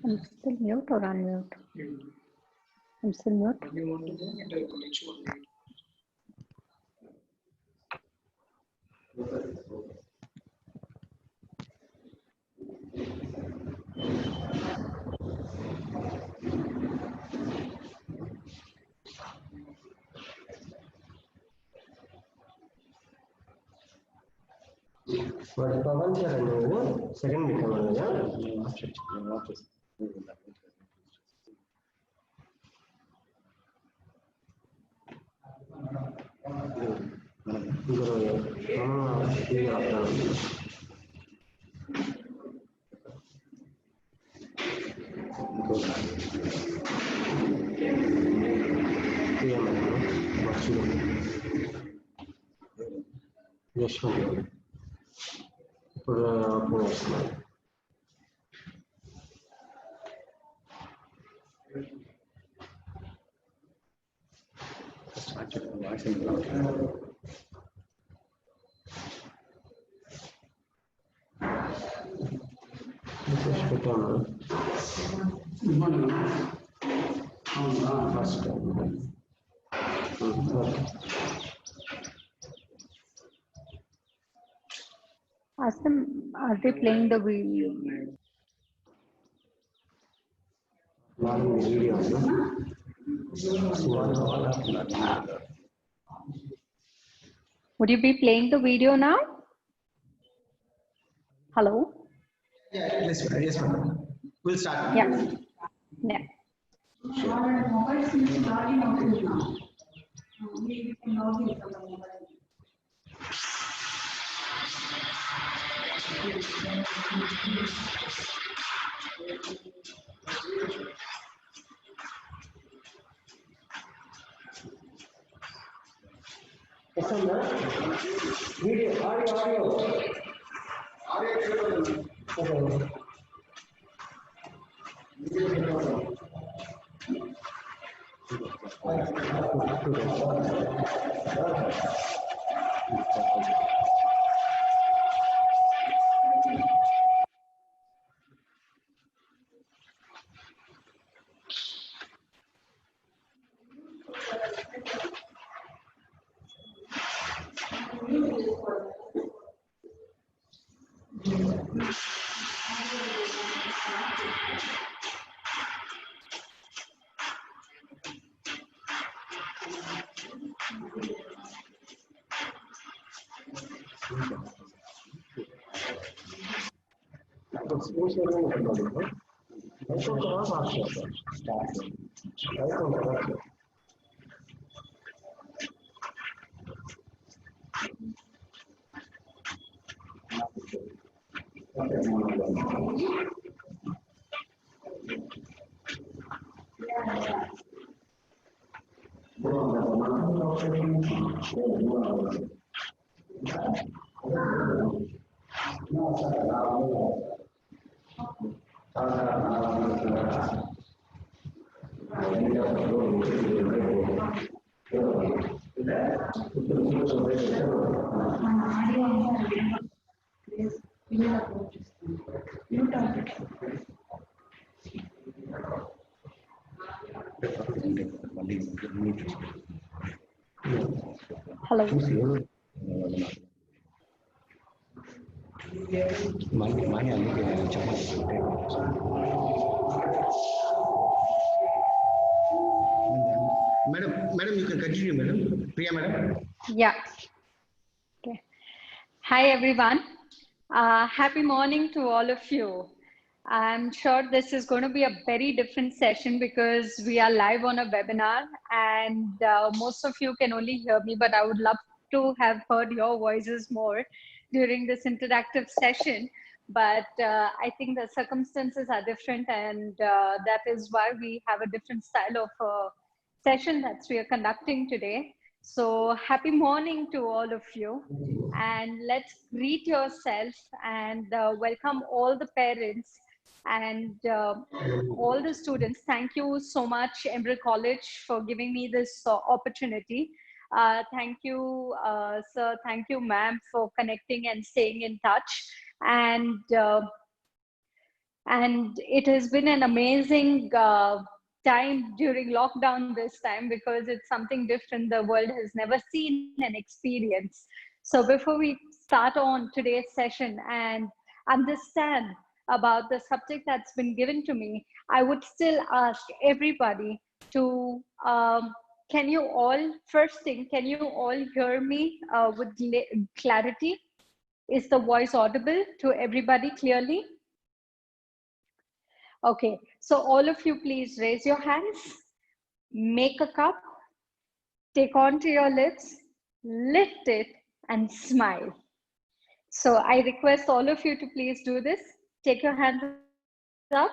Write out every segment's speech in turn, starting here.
I'm still mute or unmute? I'm still mute. You want to go into connection on mute. But Pavan sir, second become Ask them, are they playing the video? Would you be playing the video now? Hello? Yeah, yes, madam. We'll start. Yeah. Yeah. Video, audio. Hello. Madam, you can continue, madam. Priya, madam. Yeah. Okay. Hi, everyone. Happy morning to all of you. I'm sure this is going to be a very different session because we are live on a webinar and most of you can only hear me, but I would love to have heard your voices more during this interactive session. But I think the circumstances are different and that is why we have a different style of session that we are conducting today. So happy morning to all of you, and let's greet yourself and welcome all the parents and all the students. Thank you so much, Embry College, for giving me this opportunity. Thank you, sir. Thank you, ma'am, for connecting and staying in touch. And And it has been an amazing time during lockdown this time, because it's something different the world has never seen and experienced. So before we start on today's session and understand about the subject that's been given to me, I would still ask everybody to can you all, first thing, can you all hear me with clarity? Is the voice audible to everybody clearly? Okay, so all of you, please raise your hands, make a cup, take onto your lips, lift it, and smile. So I request all of you to please do this. Take your hands up.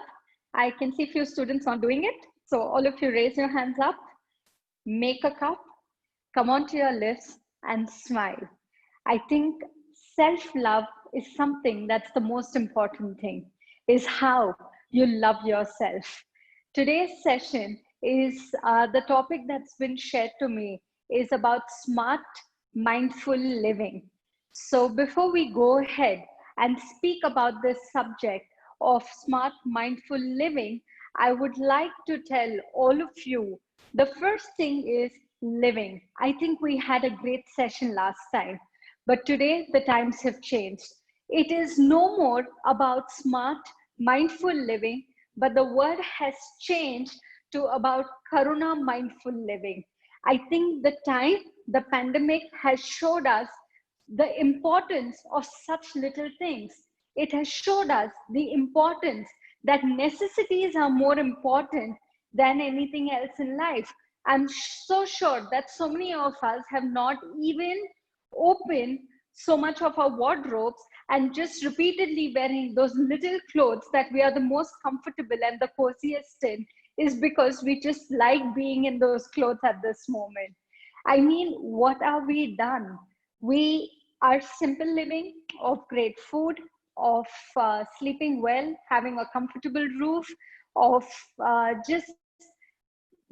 I can see few students not doing it. So all of you raise your hands up, make a cup, come onto your lips, and smile. I think self-love is something that's the most important thing, is how you love yourself. Today's session is the topic that's been shared to me is about smart, mindful living. So before we go ahead and speak about this subject of smart, mindful living, I would like to tell all of you the first thing is living. I think we had a great session last time, but today the times have changed. It is no more about smart, mindful living, but the word has changed to about Karuna mindful living. I think the time the pandemic has showed us the importance of such little things. It has showed us the importance that necessities are more important than anything else in life. I'm so sure that so many of us have not even opened so much of our wardrobes and just repeatedly wearing those little clothes that we are the most comfortable and the coziest in, is because we just like being in those clothes at this moment. I mean, what are we done? We are simple living of great food, of sleeping well, having a comfortable roof, of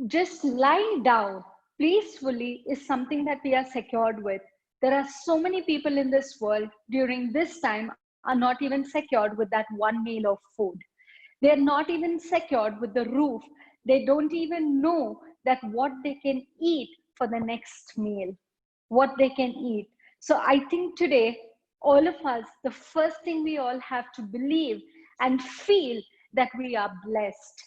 just lying down peacefully is something that we are secured with. There are so many people in this world during this time are not even secured with that one meal of food. They're not even secured with the roof. They don't even know that what they can eat for the next meal, what they can eat. So I think today, all of us, the first thing we all have to believe and feel that we are blessed.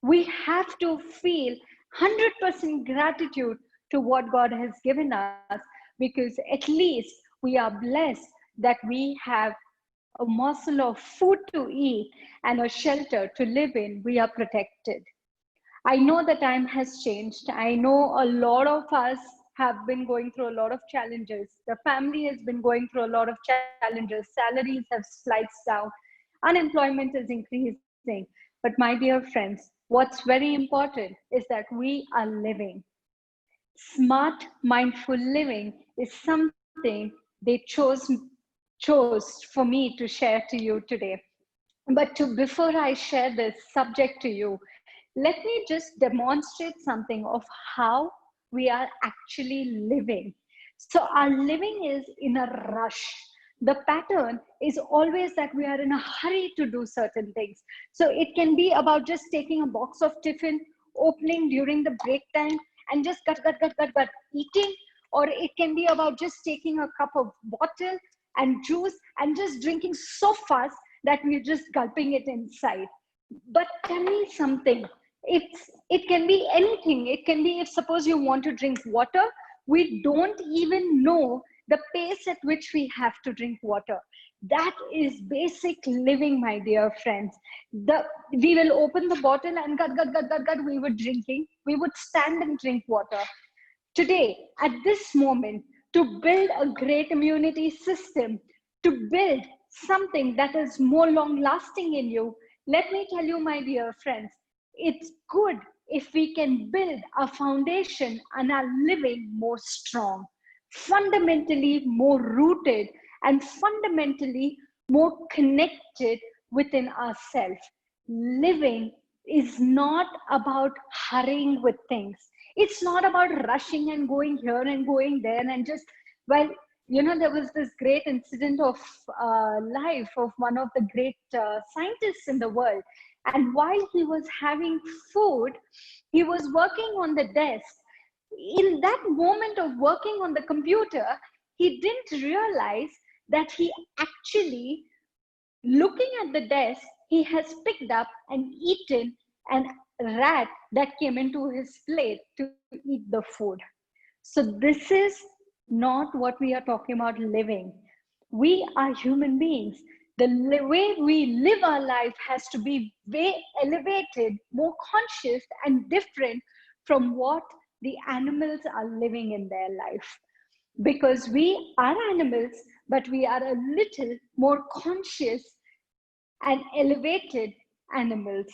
We have to feel 100% gratitude to what God has given us, because at least we are blessed that we have a morsel of food to eat and a shelter to live in. We are protected. I know the time has changed. I know a lot of us have been going through a lot of challenges. The family has been going through a lot of challenges. Salaries have sliced down. Unemployment is increasing. But my dear friends, what's very important is that we are living. Smart, mindful living is something they chose for me to share to you today. But before I share this subject to you, let me just demonstrate something of how we are actually living. So, our living is in a rush. The pattern is always that we are in a hurry to do certain things. So, it can be about just taking a box of tiffin, opening during the break time, and just gut, eating. Or it can be about just taking a cup of bottle and juice and just drinking so fast that we're just gulping it inside. But tell me something. It can be anything. It can be, if suppose you want to drink water, we don't even know the pace at which we have to drink water. That is basic living, my dear friends. We will open the bottle and gut, we were drinking. We would stand and drink water. Today, at this moment, to build a great immunity system, to build something that is more long lasting in you, let me tell you, my dear friends, it's good if we can build a foundation and are living more strong, fundamentally more rooted, and fundamentally more connected within ourselves. Living is not about hurrying with things. It's not about rushing and going here and going there and just, well, There was this great incident of life of one of the great scientists in the world. And while he was having food, he was working on the desk. In that moment of working on the computer, he didn't realize that he actually, looking at the desk, he has picked up and eaten an rat that came into his plate to eat the food. So this is not what we are talking about living. We are human beings. The way we live our life has to be way elevated, more conscious and different from what the animals are living in their life. Because we are animals, but we are a little more conscious and elevated animals,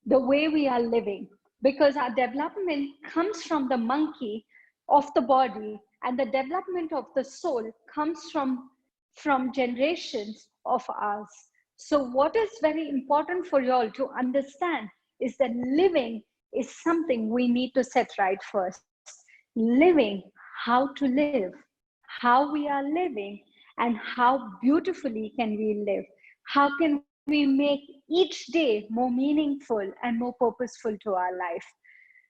the way we are living, because our development comes from the monkey of the body, and the development of the soul comes from generations of ours. So what is very important for you all to understand is that living is something we need to set right first. Living, how to live, how we are living, and how beautifully can we live. How can we make each day more meaningful and more purposeful to our life?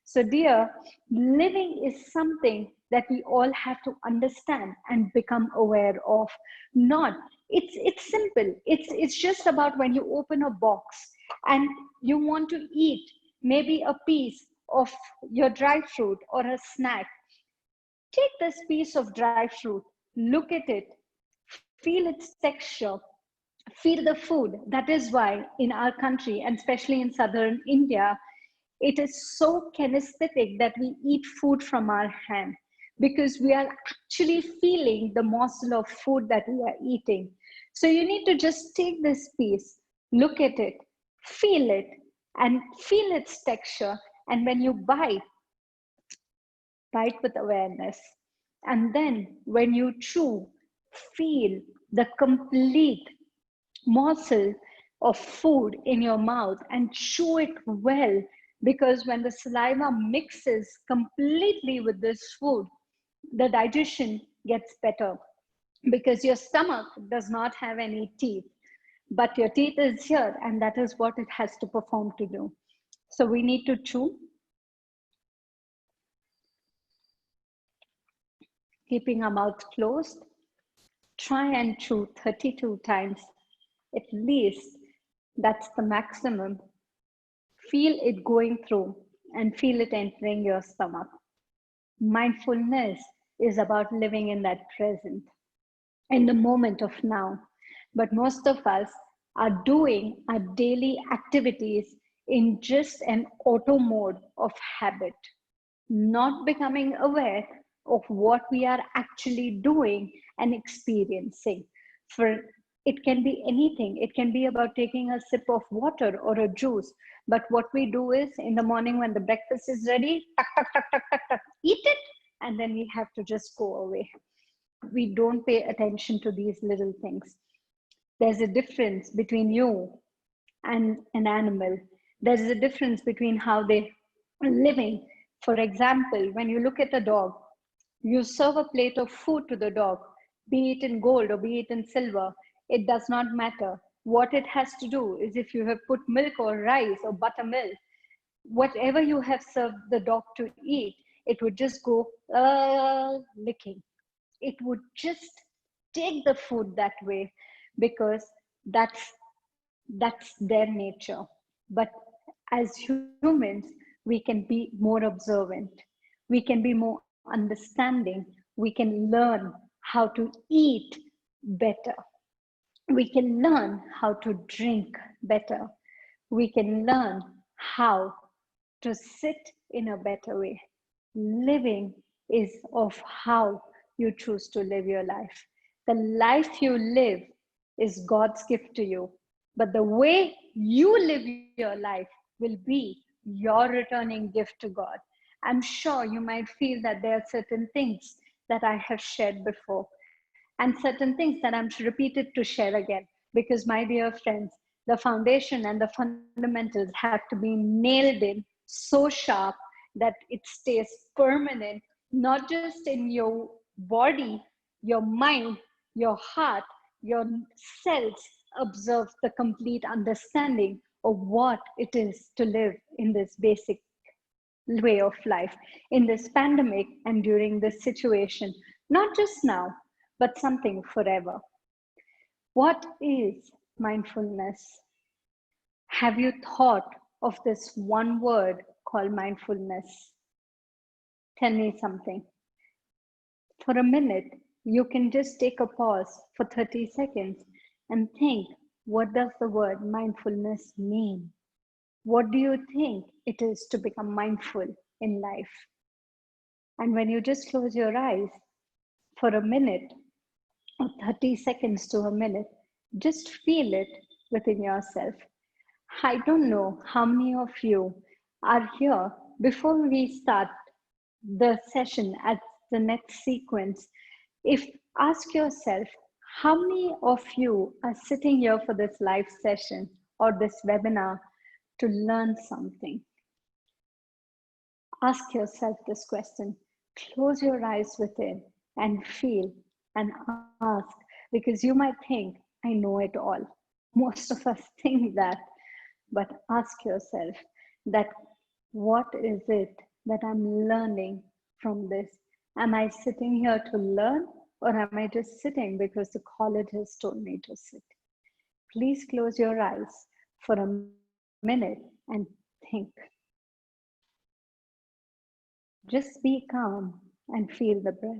So, dear, living is something that we all have to understand and become aware of. Not, it's simple. It's just about when you open a box and you want to eat maybe a piece of your dry fruit or a snack. Take this piece of dry fruit, look at it, feel its texture, feel the food. That is why in our country, and especially in southern India, it is so kinesthetic that we eat food from our hand, because we are actually feeling the morsel of food that we are eating. So you need to just take this piece, look at it, and feel its texture. And when you bite with awareness. And then when you chew, feel the complete morsel of food in your mouth and chew it well, because when the saliva mixes completely with this food, the digestion gets better, because your stomach does not have any teeth, but your teeth is here, and that is what it has to perform to do. So we need to chew, keeping our mouth closed. Try and chew 32 times at least. That's the maximum. Feel it going through and feel it entering your stomach. Mindfulness is about living in that present, in the moment of now. But most of us are doing our daily activities in just an auto mode of habit, not becoming aware of what we are actually doing and experiencing. For it can be anything. It can be about taking a sip of water or a juice. But what we do is, in the morning when the breakfast is ready, tuck, tuck, tuck, tuck, tuck, tuck, eat it, and then we have to just go away. We don't pay attention to these little things. There's a difference between you and an animal. There's a difference between how they are living. For example, when you look at a dog, you serve a plate of food to the dog, be it in gold or be it in silver, it does not matter. What it has to do is, if you have put milk or rice or buttermilk, whatever you have served the dog to eat, it would just go licking. It would just take the food that way, because that's their nature. But as humans, we can be more observant, we can be more understanding, we can learn how to eat better, we can learn how to drink better, we can learn how to sit in a better way. Living is of how you choose to live your life. The life you live is God's gift to you, but the way you live your life will be your returning gift to God. I'm sure you might feel that there are certain things that I have shared before, and certain things that I'm repeated to share again, because, my dear friends, the foundation and the fundamentals have to be nailed in so sharp that it stays permanent, not just in your body, your mind, your heart, your cells observe the complete understanding of what it is to live in this basic way of life, in this pandemic and during this situation, not just now, but something forever. What is mindfulness? Have you thought of this one word called mindfulness? Tell me something. For a minute, you can just take a pause for 30 seconds and think, what does the word mindfulness mean? What do you think it is to become mindful in life? And when you just close your eyes for a minute or 30 seconds to a minute, just feel it within yourself. I don't know how many of you are here. Before we start the session at the next sequence, if ask yourself, how many of you are sitting here for this live session or this webinar to learn something? Ask yourself this question. Close your eyes within and feel and ask, because you might think, I know it all. Most of us think that, but ask yourself that what is it that I'm learning from this? Am I sitting here to learn, or am I just sitting because the college has told me to sit? Please close your eyes for a minute and think. Just be calm and feel the breath.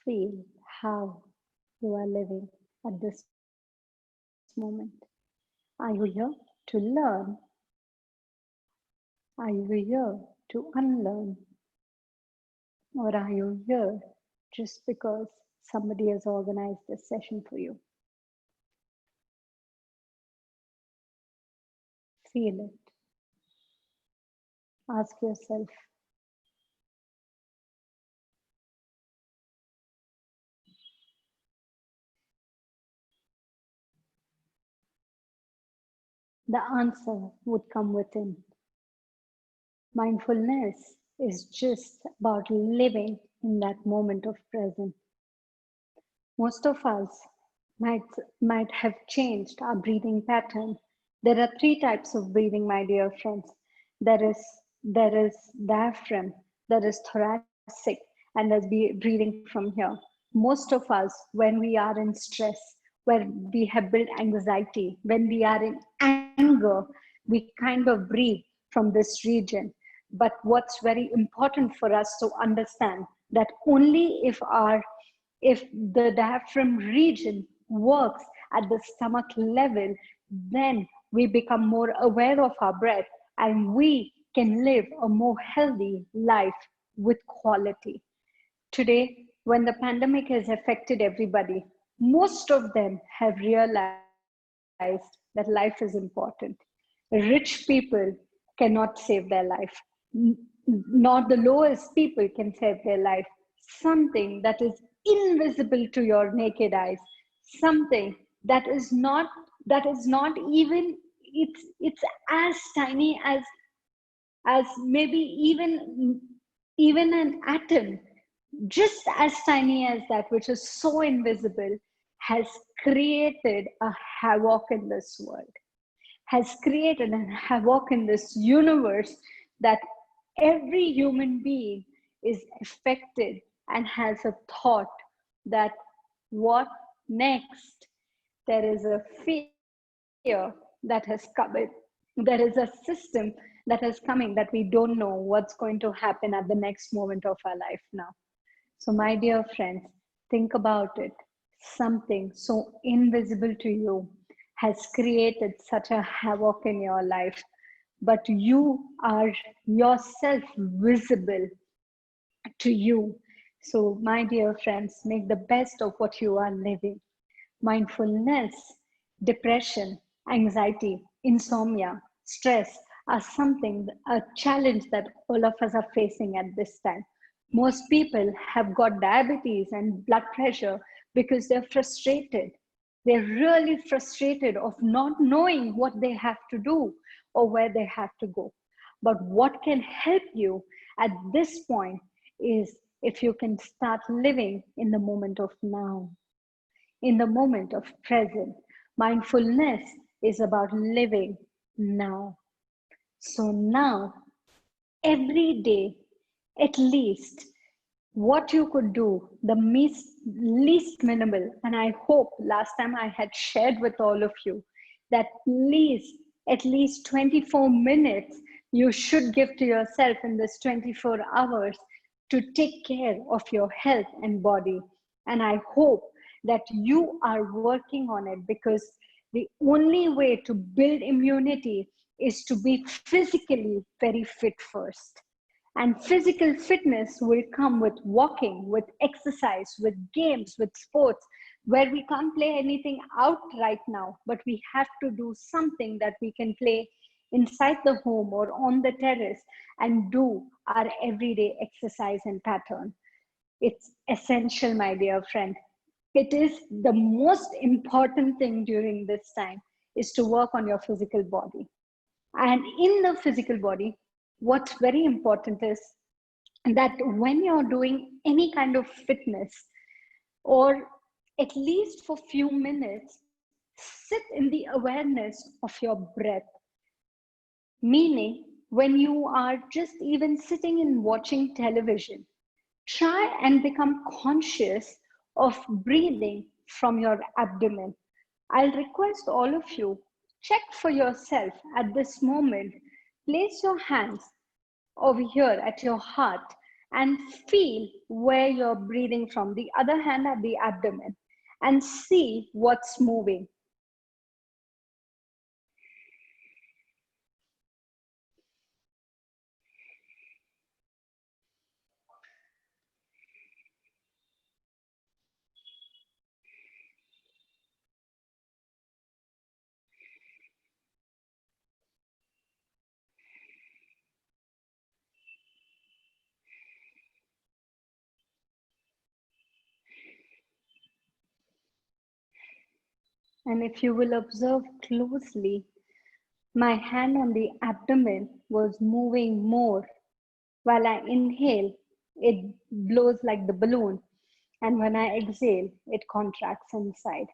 Feel how you are living at this moment. Are you here to learn? Are you here to unlearn? Or are you here just because somebody has organized this session for you? Feel it. Ask yourself, the answer would come within. Mindfulness is just about living in that moment of presence. Most of us might, might have changed our breathing pattern. There are three types of breathing, my dear friends. There is, there is diaphragm, there is thoracic, and there's breathing from here. Most of us, when we are in stress, when we have built anxiety, when we are in anger, we kind of breathe from this region. But what's very important for us to understand that only if the diaphragm region works at the stomach level, then we become more aware of our breath and we can live a more healthy life with quality. Today, when the pandemic has affected everybody, most of them have realized that life is important. Rich people cannot save their life, not the lowest people can save their life. Something that is invisible to your naked eyes, something that is not even, it's as tiny as maybe even an atom, just as tiny as that, which is so invisible, has created a havoc in this world, has created a havoc in this universe, that every human being is affected and has a thought that what next? There is a fear that has come. There is a system that is coming that we don't know what's going to happen at the next moment of our life now. So, my dear friends, think about it. Something so invisible to you has created such a havoc in your life, but you are yourself visible to you. So, my dear friends, make the best of what you are living. Mindfulness, depression, anxiety, insomnia, stress are something, a challenge that all of us are facing at this time. Most people have got diabetes and blood pressure because they're frustrated. They're really frustrated of not knowing what they have to do, or where they have to go. But what can help you at this point is if you can start living in the moment of now, in the moment of present. Mindfulness is about living now. So now, every day, at least, what you could do, the least minimal, and I hope last time I had shared with all of you that at least 24 minutes you should give to yourself in this 24 hours to take care of your health and body. And I hope that you are working on it, because the only way to build immunity is to be physically very fit first. And physical fitness will come with walking, with exercise, with games, with sports, where we can't play anything out right now, but we have to do something that we can play inside the home or on the terrace and do our everyday exercise and pattern. It's essential, my dear friend. It is the most important thing during this time is to work on your physical body. And in the physical body, what's very important is that when you're doing any kind of fitness, or at least for few minutes, sit in the awareness of your breath. Meaning, when you are just even sitting and watching television, try and become conscious of breathing from your abdomen. I'll request all of you, check for yourself at this moment. Place your hands over here at your heart and feel where you're breathing from. The other hand at the abdomen, and see what's moving. And if you will observe closely, my hand on the abdomen was moving more. While I inhale, it blows like the balloon. And when I exhale, it contracts inside.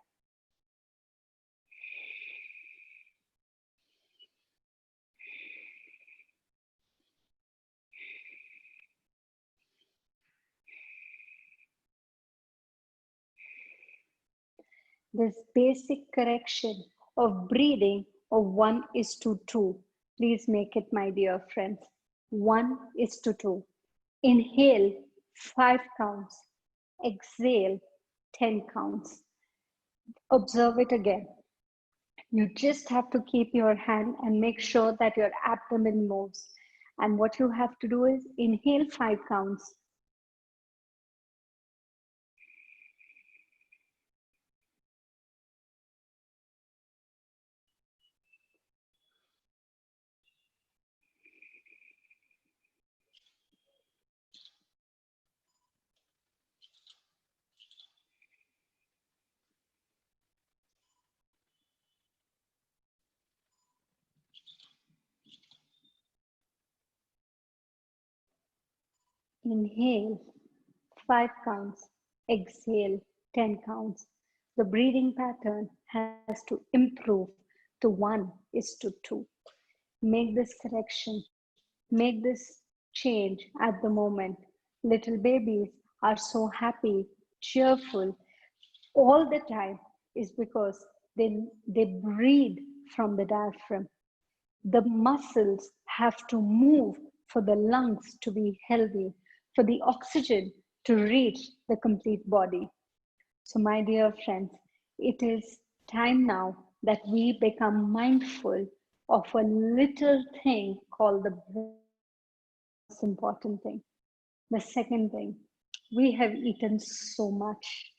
This basic correction of breathing of 1 is to 2. Please make it, my dear friends. 1 is to 2. Inhale, 5 counts. Exhale, 10 counts. Observe it again. You just have to keep your hand and make sure that your abdomen moves. And what you have to do is inhale 5 counts. Inhale, 5 counts. Exhale, 10 counts. The breathing pattern has to improve to 1 is to 2. Make this correction, make this change at the moment. Little babies are so happy, cheerful all the time, is because they breathe from the diaphragm. The muscles have to move for the lungs to be healthy, for the oxygen to reach the complete body. So, my dear friends, it is time now that we become mindful of a little thing called the breath. Most important thing. The second thing, we have eaten so much.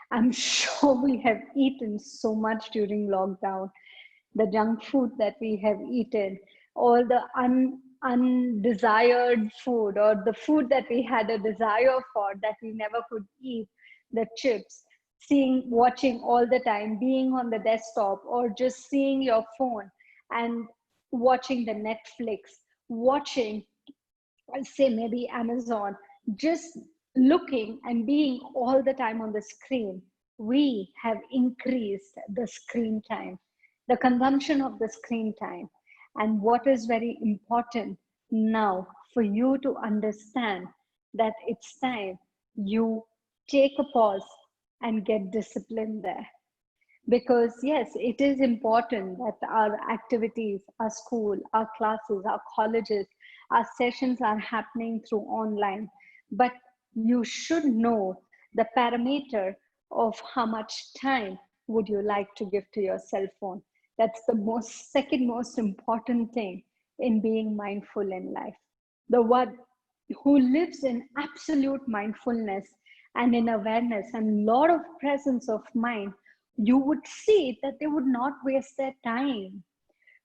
I'm sure we have eaten so much during lockdown. The junk food that we have eaten, all the undesired food, or the food that we had a desire for that we never could eat, the chips, watching all the time, being on the desktop, or just seeing your phone. And watching the Netflix, watching, I'll say maybe Amazon, just looking and being all the time on the screen, we have increased the screen time, the consumption of the screen time. And what is very important now for you to understand that it's time you take a pause and get disciplined there. Because yes, it is important that our activities, our school, our classes, our colleges, our sessions are happening through online, but you should know the parameter of how much time would you like to give to your cell phone. That's the second most important thing in being mindful in life. The one who lives in absolute mindfulness and in awareness and lot of presence of mind, you would see that they would not waste their time.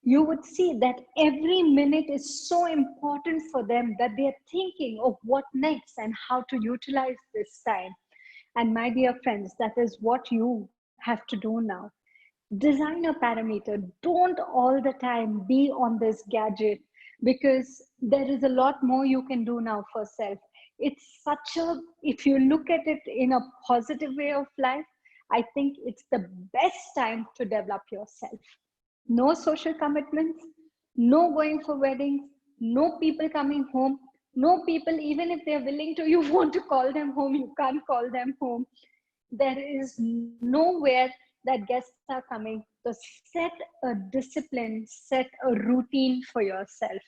You would see that every minute is so important for them that they're thinking of what next and how to utilize this time. And my dear friends, that is what you have to do now. Design a parameter. Don't all the time be on this gadget, because there is a lot more you can do now for self. It's such a, if you look at it in a positive way of life, I think it's the best time to develop yourself. No social commitments, no going for weddings, no people coming home, no people, even if they're willing to, you want to call them home, you can't call them home. There is nowhere that guests are coming. So set a discipline, set a routine for yourself.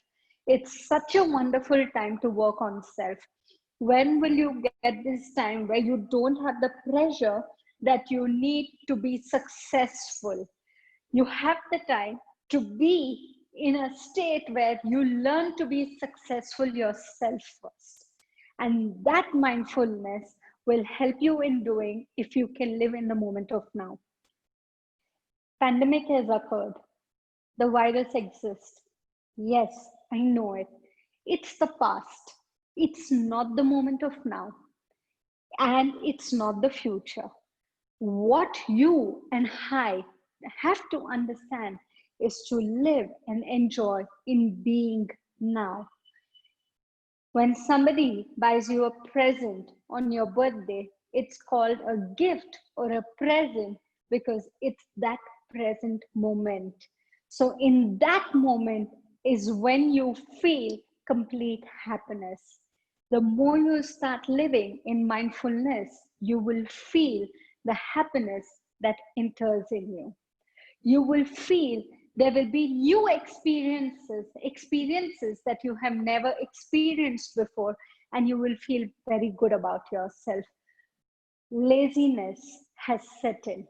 It's such a wonderful time to work on self. When will you get this time where you don't have the pressure that you need to be successful? You have the time to be in a state where you learn to be successful yourself first. And that mindfulness will help you in doing if you can live in the moment of now. Pandemic has occurred. The virus exists. Yes, I know it. It's the past. It's not the moment of now. And it's not the future. What you and I have to understand is to live and enjoy in being now. When somebody buys you a present on your birthday, it's called a gift or a present because it's that present moment. So, in that moment is when you feel complete happiness. The more you start living in mindfulness, you will feel the happiness that enters in you. You will feel there will be new experiences that you have never experienced before, and you will feel very good about yourself. Laziness has set in.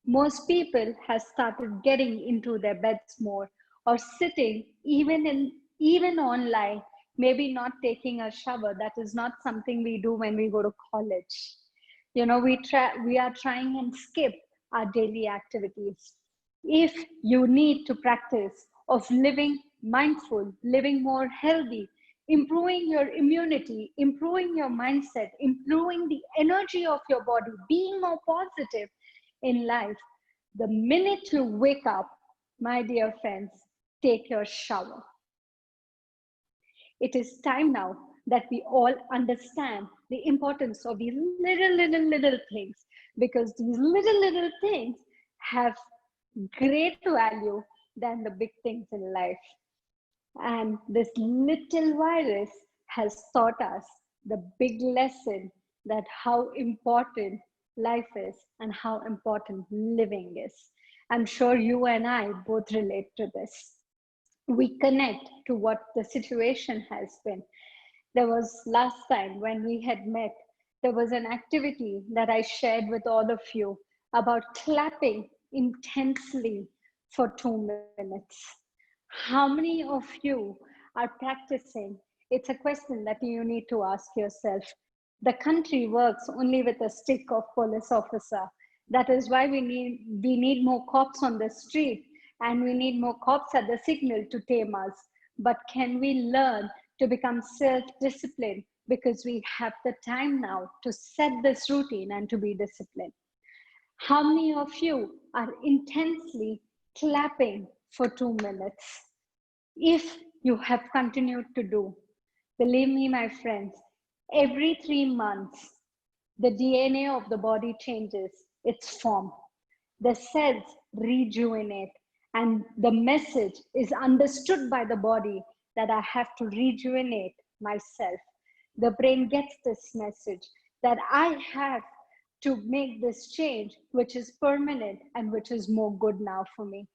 Most people have started getting into their beds more, or sitting even online, maybe not taking a shower. That is not something we do when we go to college. You know, we are trying and skip our daily activities. If you need to practice of living mindful, living more healthy, improving your immunity, improving your mindset, improving the energy of your body, being more positive in life, the minute you wake up, my dear friends, take your shower. It is time now that we all understand the importance of these little things, because these little things have great value than the big things in life. And this little virus has taught us the big lesson that how important life is and how important living is. I'm sure you and I both relate to this. We connect to what the situation has been. There was last time when we had met, there was an activity that I shared with all of you about clapping intensely for 2 minutes. How many of you are practicing? It's a question that you need to ask yourself. The country works only with a stick of police officer. That is why we need more cops on the street, and we need more cops at the signal to tame us. But can we learn to become self-disciplined, because we have the time now to set this routine and to be disciplined? How many of you are intensely clapping for 2 minutes? If you have continued to do, believe me, my friends, every 3 months, the DNA of the body changes its form. The cells rejuvenate, and the message is understood by the body that I have to rejuvenate myself. The brain gets this message that I have to make this change, which is permanent and which is more good now for me.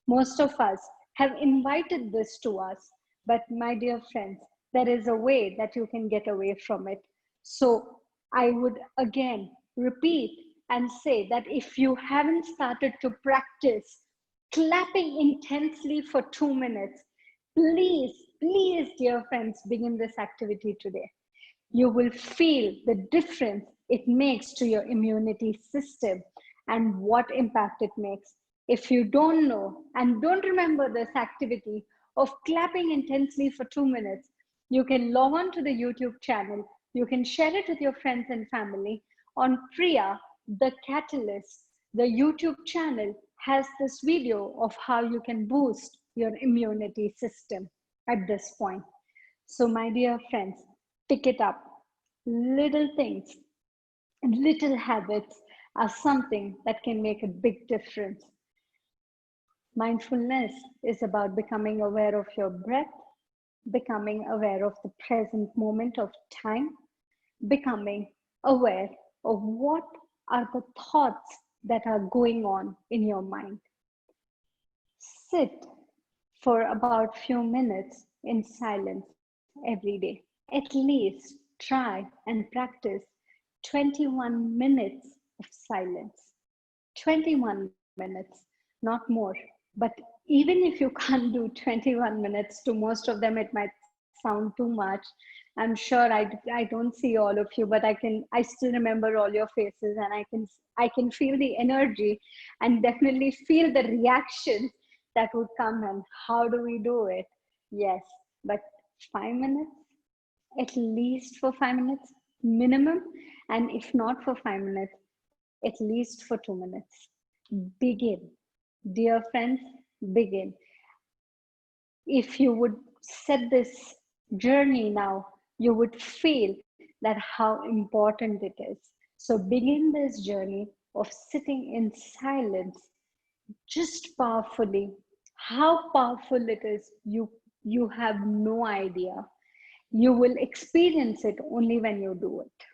Most of us have invited this to us, but my dear friends, there is a way that you can get away from it. So I would again repeat and say that if you haven't started to practice clapping intensely for 2 minutes, please, please, dear friends, begin this activity today. You will feel the difference it makes to your immunity system and what impact it makes. If you don't know and don't remember this activity of clapping intensely for 2 minutes, you can log on to the YouTube channel. You can share it with your friends and family. On Priya, the Catalyst, the YouTube channel has this video of how you can boost your immunity system at this point. So, my dear friends, pick it up. Little things, little habits are something that can make a big difference. Mindfulness is about becoming aware of your breath, becoming aware of the present moment of time, becoming aware of what are the thoughts that are going on in your mind. Sit for about few minutes in silence every day. At least try and practice 21 minutes of silence. 21 minutes, not more. But even if you can't do 21 minutes, to most of them it might sound too much. I'm sure I don't see all of you, but I still remember all your faces, and I can feel the energy and definitely feel the reactions that would come. And how do we do it? Yes, but 5 minutes, at least for 5 minutes minimum, and if not for 5 minutes, at least for 2 minutes. Begin, dear friends, begin. If you would set this journey now, you would feel that how important it is. So begin this journey of sitting in silence just powerfully. How powerful it is, you have no idea. You will experience it only when you do it.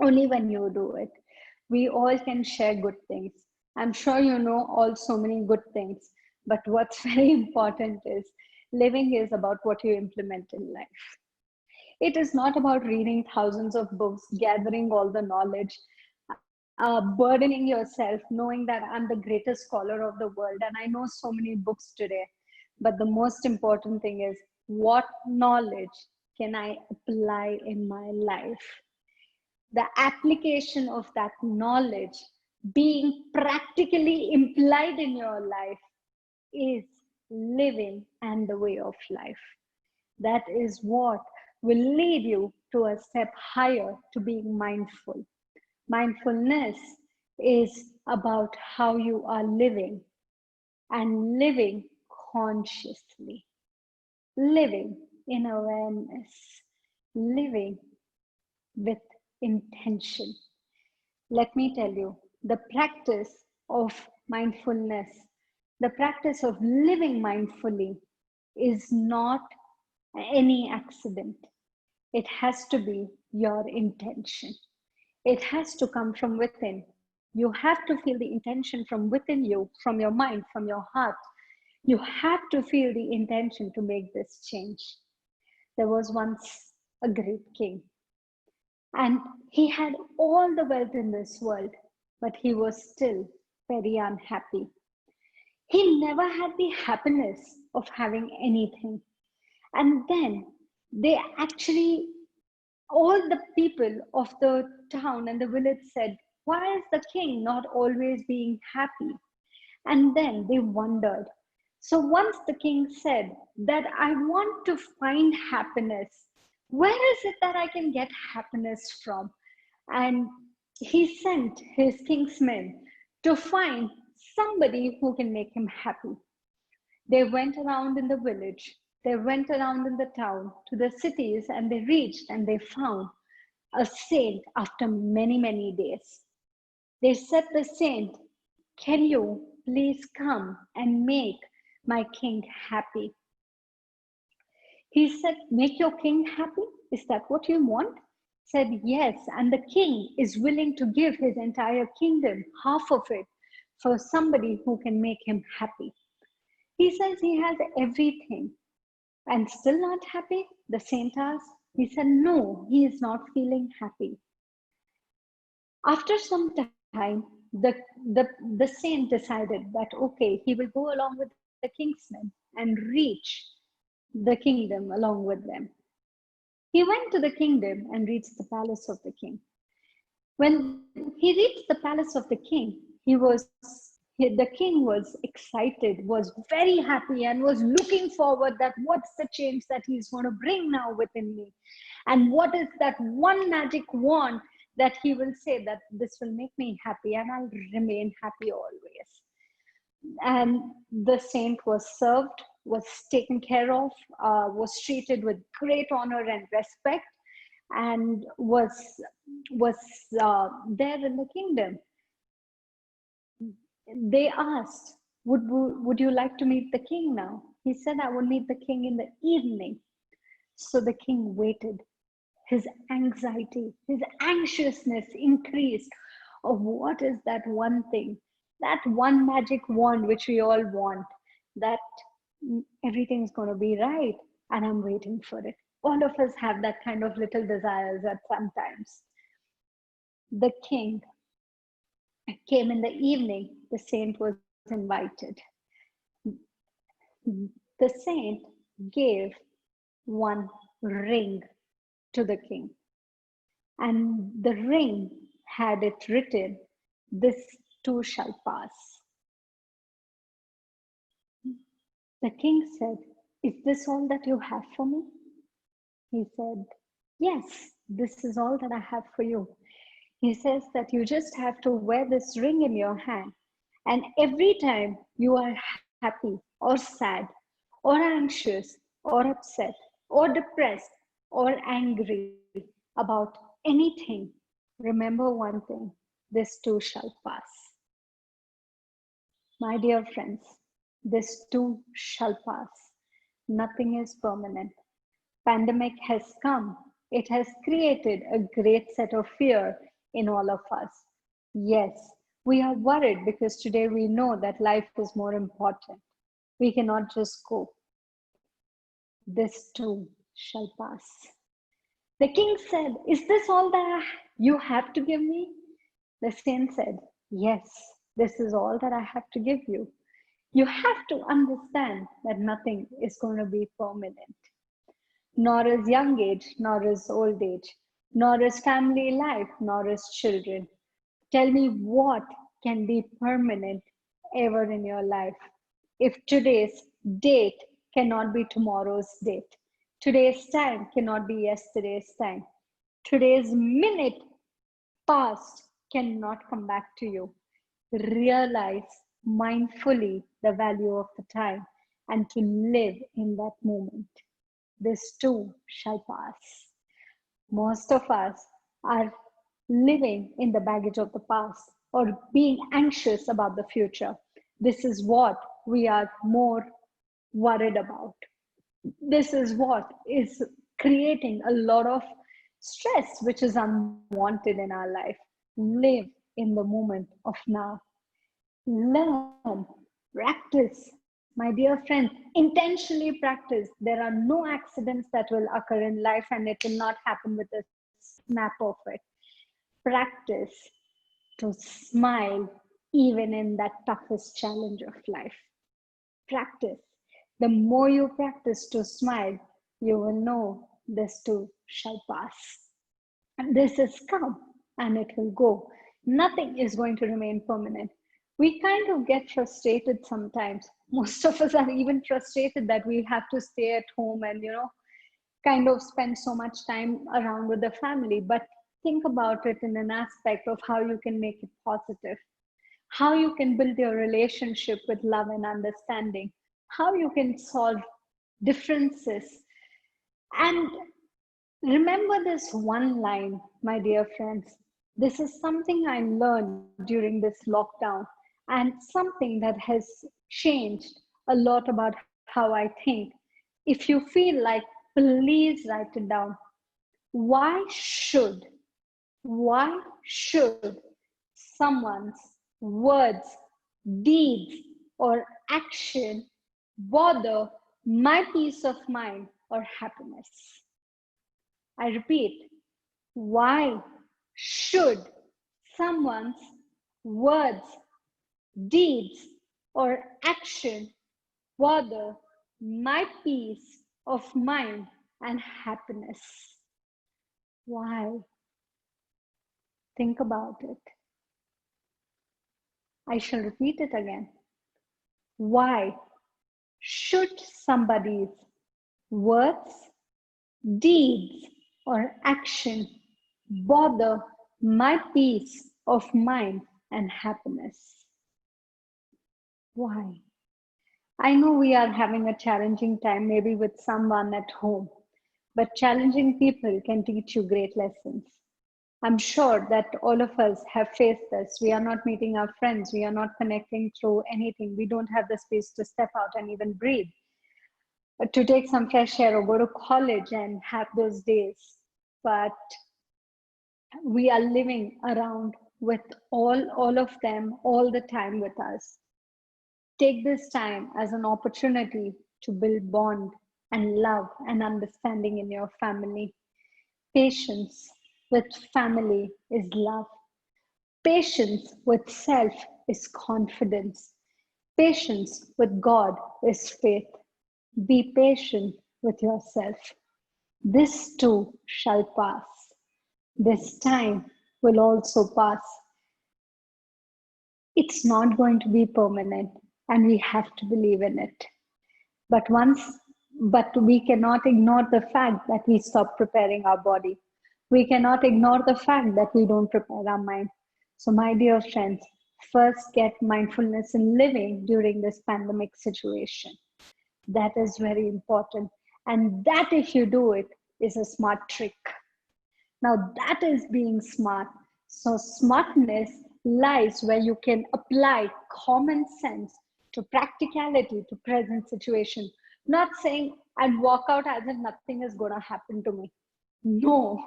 Only when you do it. We all can share good things. I'm sure you know all so many good things, but what's very important is living is about what you implement in life. It is not about reading thousands of books, gathering all the knowledge, burdening yourself, knowing that I'm the greatest scholar of the world and I know so many books today. But the most important thing is, what knowledge can I apply in my life? The application of that knowledge being practically implied in your life is living and the way of life. That is what will lead you to a step higher, to being mindful. Mindfulness is about how you are living, and living consciously, living in awareness, living with intention. Let me tell you, the practice of mindfulness, the practice of living mindfully is not any accident. It has to be your intention. It has to come from within. You have to feel the intention from within you, from your mind, from your heart. You have to feel the intention to make this change. There was once a great king, and he had all the wealth in this world, but he was still very unhappy. He never had the happiness of having anything. And then they actually, all the people of the town and the village said, "Why is the king not always being happy?" And then they wondered. So once the king said that I want to find happiness, where is it that I can get happiness from? And he sent his king's men to find somebody who can make him happy. They went around in the village. They went around in the town to the cities and they reached and they found a saint after many, many days. They said the saint, can you please come and make my king happy? He said, make your king happy? Is that what you want? Said, yes. And the king is willing to give his entire kingdom, half of it, for somebody who can make him happy. He says he has everything and still not happy. The saint asked. He said, no, he is not feeling happy. After some time, the saint decided that, okay, he will go along with the kingsmen and reach the kingdom along with them. He went to the kingdom and reached the palace of the king. When he reached the palace of the king, the king was excited, was very happy, and was looking forward that what's the change that he's going to bring now within me, and what is that one magic wand that he will say that this will make me happy and I'll remain happy always. And the saint was served, was taken care of, was treated with great honor and respect, and was there in the kingdom. They asked, would you like to meet the king now? He said, I will meet the king in the evening. So the king waited. His anxiety, his anxiousness increased of what is that one thing, that one magic wand which we all want, that everything's going to be right, and I'm waiting for it. All of us have that kind of little desires at sometimes. The king came in the evening. The saint was invited. The saint gave one ring to the king, and the ring had it written, this too shall pass. The king said, is this all that you have for me? He said, yes, this is all that I have for you. He says that you just have to wear this ring in your hand, and every time you are happy or sad or anxious or upset or depressed or angry about anything, remember one thing, this too shall pass. My dear friends, this too shall pass. Nothing is permanent. Pandemic has come. It has created a great set of fear in all of us. Yes, we are worried because today we know that life is more important. We cannot just go. This too shall pass. The king said, is this all that you have to give me? The saint said, yes, this is all that I have to give you. You have to understand that nothing is going to be permanent. Nor is young age, nor is old age, nor is family life, nor is children. Tell me what can be permanent ever in your life. If today's date cannot be tomorrow's date, today's time cannot be yesterday's time, today's minute past cannot come back to you. Realize mindfully the value of the time and to live in that moment. This too shall pass. Most of us are living in the baggage of the past or being anxious about the future. This is what we are more worried about. This is what is creating a lot of stress, which is unwanted in our life. Live in the moment of now. Learn, practice. My dear friend, intentionally practice. There are no accidents that will occur in life, and it will not happen with a snap of it. Practice to smile even in that toughest challenge of life. Practice. The more you practice to smile, you will know this too shall pass. And this is come and it will go. Nothing is going to remain permanent. We kind of get frustrated sometimes. Most of us are even frustrated that we have to stay at home and, kind of spend so much time around with the family. But think about it in an aspect of how you can make it positive, how you can build your relationship with love and understanding, how you can solve differences. And remember this one line, my dear friends. This is something I learned during this lockdown and something that has changed a lot about how I think. If you feel like, please write it down. Why should, why should someone's words, deeds, or action bother my peace of mind or happiness? I repeat, why should someone's words, deeds, or action bother my peace of mind and happiness? Why? Think about it. I shall repeat it again. Why should somebody's words, deeds, or action bother my peace of mind and happiness? Why? I know we are having a challenging time, maybe with someone at home, but challenging people can teach you great lessons. I'm sure that all of us have faced this. We are not meeting our friends. We are not connecting through anything. We don't have the space to step out and even breathe, to take some fresh air or go to college and have those days. But we are living around with all of them all the time with us. Take this time as an opportunity to build bond and love and understanding in your family. Patience with family is love. Patience with self is confidence. Patience with God is faith. Be patient with yourself. This too shall pass. This time will also pass. It's not going to be permanent, and we have to believe in it. But we cannot ignore the fact that we stop preparing our body. We cannot ignore the fact that we don't prepare our mind. So, my dear friends, first get mindfulness in living during this pandemic situation. That is very important. And that, if you do it, is a smart trick. Now, that is being smart. So, smartness lies where you can apply common sense to practicality, to present situation. Not saying and walk out as if nothing is going to happen to me. No,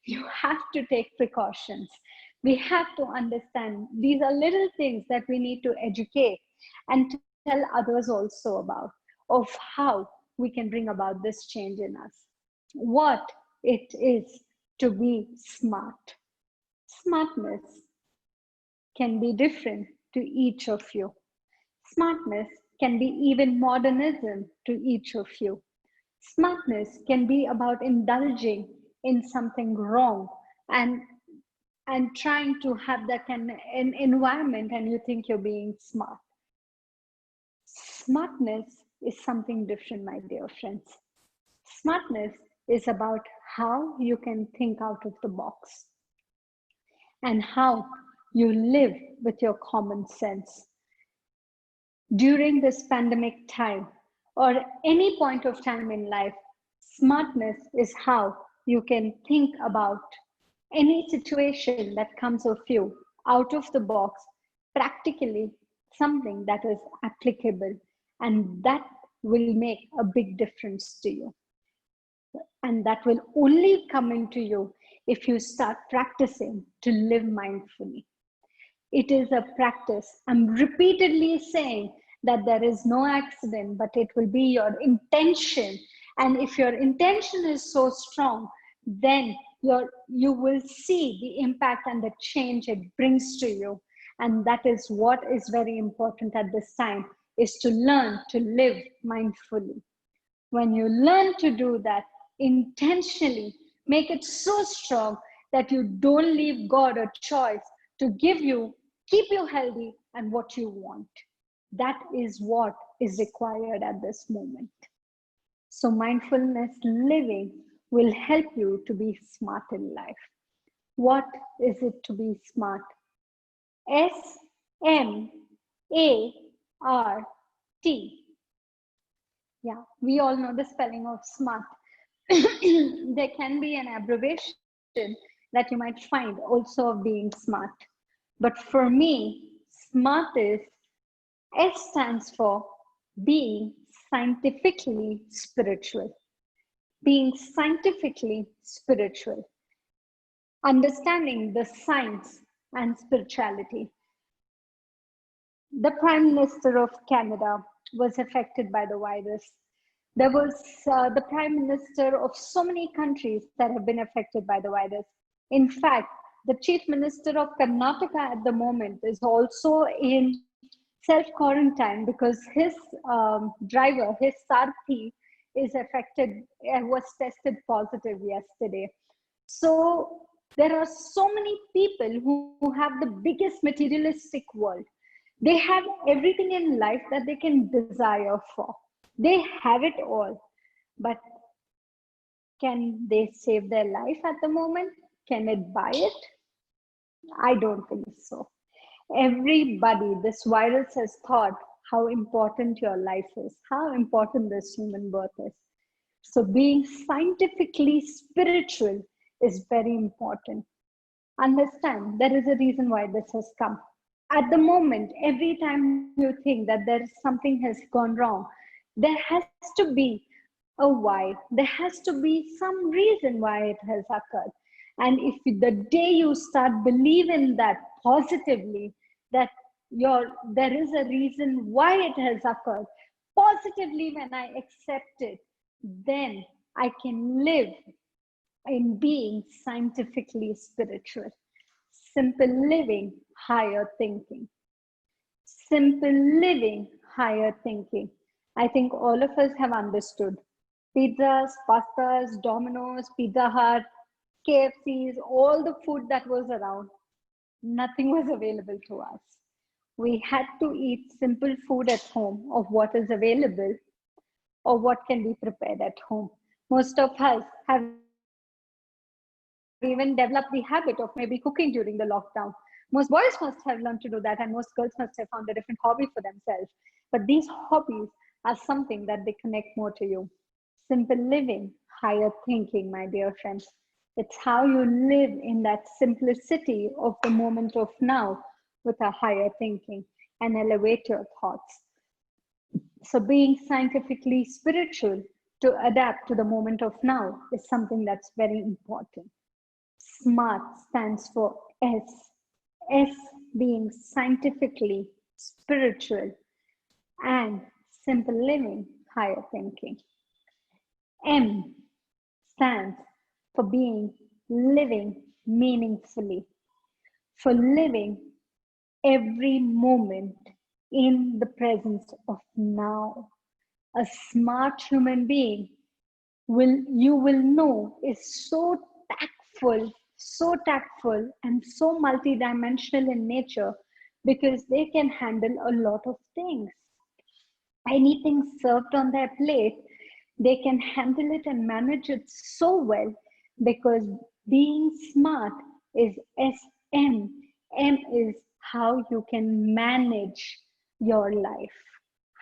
you have to take precautions. We have to understand these are little things that we need to educate and tell others also about, of how we can bring about this change in us. What it is to be smart. Smartness can be different to each of you. Smartness can be even modernism to each of you. Smartness can be about indulging in something wrong and trying to have that an environment and you think you're being smart. Smartness is something different, my dear friends. Smartness is about how you can think out of the box and how you live with your common sense. During this pandemic time or any point of time in life, smartness is how you can think about any situation that comes of you out of the box, practically something that is applicable, and that will make a big difference to you. And that will only come into you if you start practicing to live mindfully. It is a practice. I'm repeatedly saying that there is no accident, but it will be your intention. And if your intention is so strong, then you will see the impact and the change it brings to you. And that is what is very important at this time, is to learn to live mindfully. When you learn to do that intentionally, make it so strong that you don't leave God a choice to give you, keep you healthy and what you want. That is what is required at this moment. So mindfulness living will help you to be smart in life. What is it to be smart? SMART. Yeah, we all know the spelling of smart. There can be an abbreviation that you might find also of being smart. But for me, smart is S stands for being scientifically spiritual. Being scientifically spiritual, understanding the science and spirituality. The Prime Minister of Canada was affected by the virus. There was the Prime Minister of so many countries that have been affected by the virus. In fact, the Chief Minister of Karnataka at the moment is also in self quarantine because his driver, his Sarthi, is affected, was tested positive yesterday. So there are so many people who have the biggest materialistic world. They have everything in life that they can desire for. They have it all. But can they save their life at the moment? Can it buy it? I don't think so. Everybody, this virus has thought how important your life is, how important this human birth is. So being scientifically spiritual is very important. Understand there is a reason why this has come. At the moment, every time you think that there is something has gone wrong, there has to be a why. There has to be some reason why it has occurred. And if the day you start believing that positively, that there is a reason why it has occurred, positively when I accept it, then I can live in being scientifically spiritual. Simple living, higher thinking. Simple living, higher thinking. I think all of us have understood. Pizzas, pastas, Domino's, Pizza Hut, KFCs, all the food that was around, nothing was available to us. We had to eat simple food at home of what is available or what can be prepared at home. Most of us have even developed the habit of maybe cooking during the lockdown. Most boys must have learned to do that, and most girls must have found a different hobby for themselves. But these hobbies are something that they connect more to you. Simple living, higher thinking, my dear friends. It's how you live in that simplicity of the moment of now with a higher thinking and elevate your thoughts. So, being scientifically spiritual to adapt to the moment of now is something that's very important. SMART stands for S. S being scientifically spiritual and simple living, higher thinking. M stands for being living meaningfully, for living every moment in the presence of now. A smart human being you will know is so tactful and so multidimensional in nature because they can handle a lot of things. Anything served on their plate, they can handle it and manage it so well because being smart is SM. M is how you can manage your life,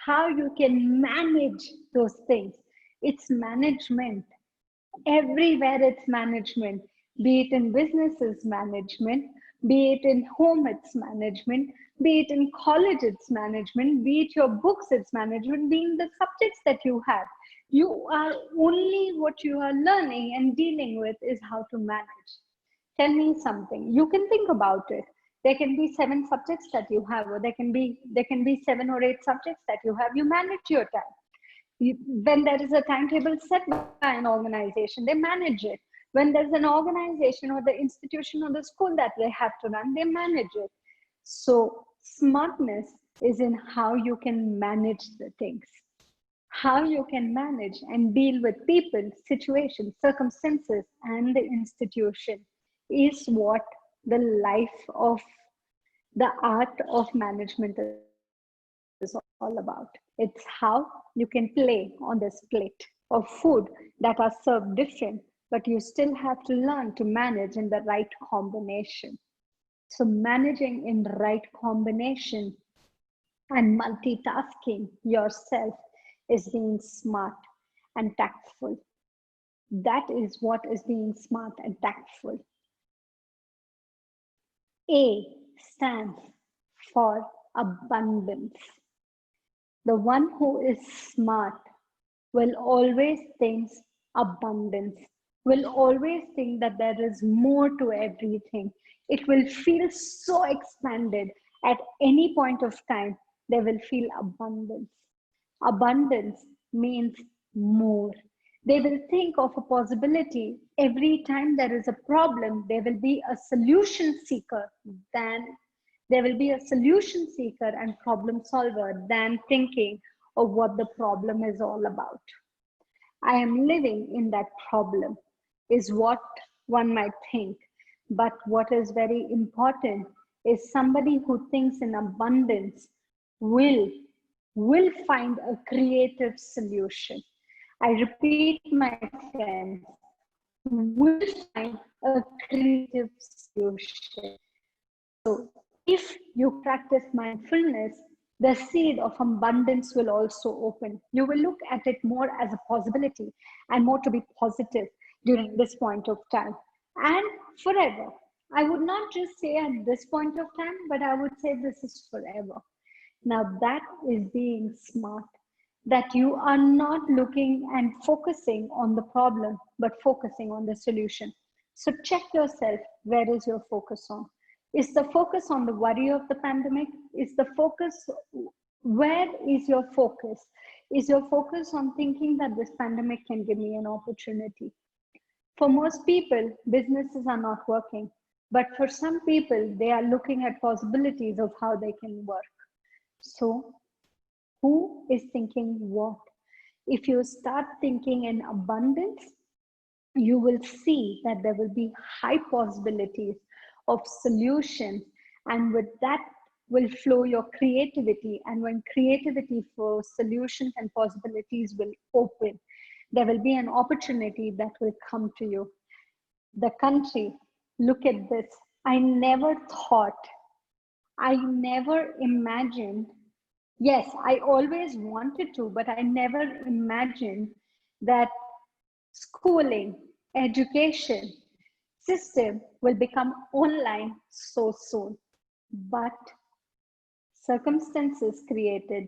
how you can manage those things. It's management. Everywhere it's management, be it in businesses management, be it in home it's management, be it in college it's management, be it your books it's management, being the subjects that you have. You are only what you are learning and dealing with is how to manage. Tell me something. You can think about it. There can be 7 subjects that you have, or there can be 7 or 8 subjects that you have. You manage your time. When there is a timetable set by an organization, they manage it. When there's an organization or the institution or the school that they have to run, they manage it. So smartness is in how you can manage the things, how you can manage and deal with people, situations, circumstances, and the institution is what the life of the art of management is all about. It's how you can play on this plate of food that are served different, but you still have to learn to manage in the right combination. So, managing in the right combination and multitasking yourself is being smart and tactful. That is what is being smart and tactful. A stands for abundance. The one who is smart will always think abundance, will always think that there is more to everything. It will feel so expanded at any point of time. They will feel abundance. Abundance means more. They will think of a possibility. Every time there is a problem, there will be a solution seeker. Then there will be a solution seeker and problem solver than thinking of what the problem is all about. I am living in that problem, is what one might think. But what is very important is somebody who thinks in abundance will, will find a creative solution. I repeat, my friends, will find a creative solution. So if you practice mindfulness, the seed of abundance will also open. You will look at it more as a possibility and more to be positive during this point of time and forever. I would not just say at this point of time, but I would say this is forever. Now that is being smart, that you are not looking and focusing on the problem, but focusing on the solution. So check yourself, where is your focus on? Is the focus on the worry of the pandemic? Is the focus, where is your focus? Is your focus on thinking that this pandemic can give me an opportunity? For most people, businesses are not working, but for some people, they are looking at possibilities of how they can work. So, who is thinking what? If you start thinking in abundance, you will see that there will be high possibilities of solutions, and with that will flow your creativity. And when creativity flows, solutions and possibilities will open. There will be an opportunity that will come to you. The country, look at this. I never thought, I never imagined. Yes, I always wanted to, but I never imagined that schooling, education system will become online so soon. But circumstances created,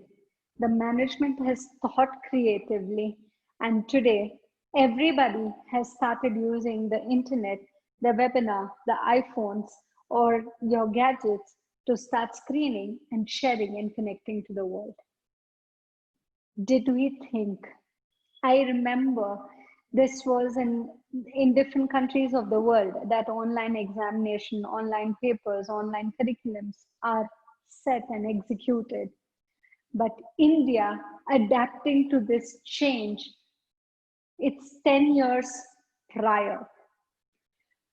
the management has thought creatively, and today everybody has started using the internet, the webinar, the iPhones, or your gadgets to start screening and sharing and connecting to the world. Did we think? I remember this was in different countries of the world that online examination, online papers, online curriculums are set and executed. But India adapting to this change, it's 10 years prior.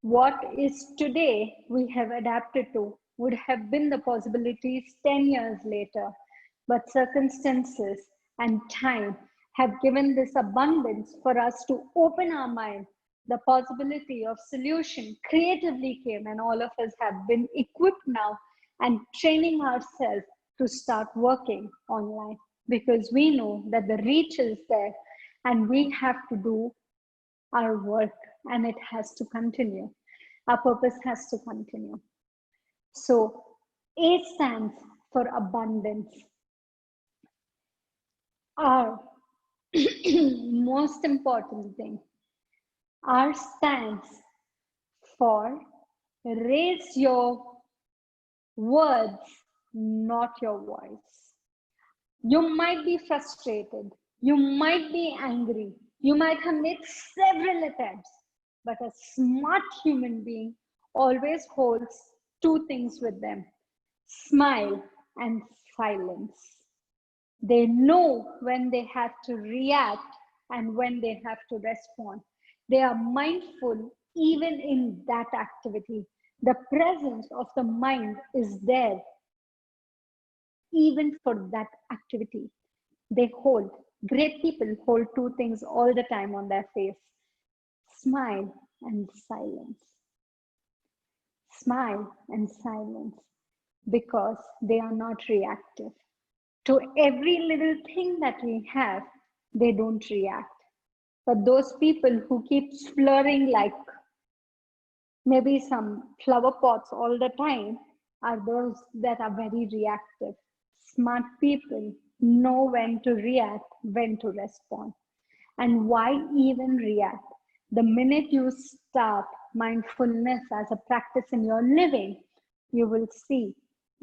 What is today we have adapted to would have been the possibilities 10 years later, but circumstances and time have given this abundance for us to open our mind. The possibility of solution creatively came, and all of us have been equipped now and training ourselves to start working online, because we know that the reach is there and we have to do our work, and it has to continue. Our purpose has to continue. So A stands for abundance. Our most important thing, R stands for raise your words, not your voice. You might be frustrated, you might be angry, you might have made several attempts, but a smart human being always holds two things with them: smile and silence. They know when they have to react and when they have to respond. They are mindful even in that activity. The presence of the mind is there even for that activity. They hold. Great people hold two things all the time on their face: smile and silence. Smile and silence, because they are not reactive. To every little thing that we have, they don't react. But those people who keep flirting like maybe some flower pots all the time are those that are very reactive. Smart people know when to react, when to respond. And why even react? The minute you start mindfulness as a practice in your living, you will see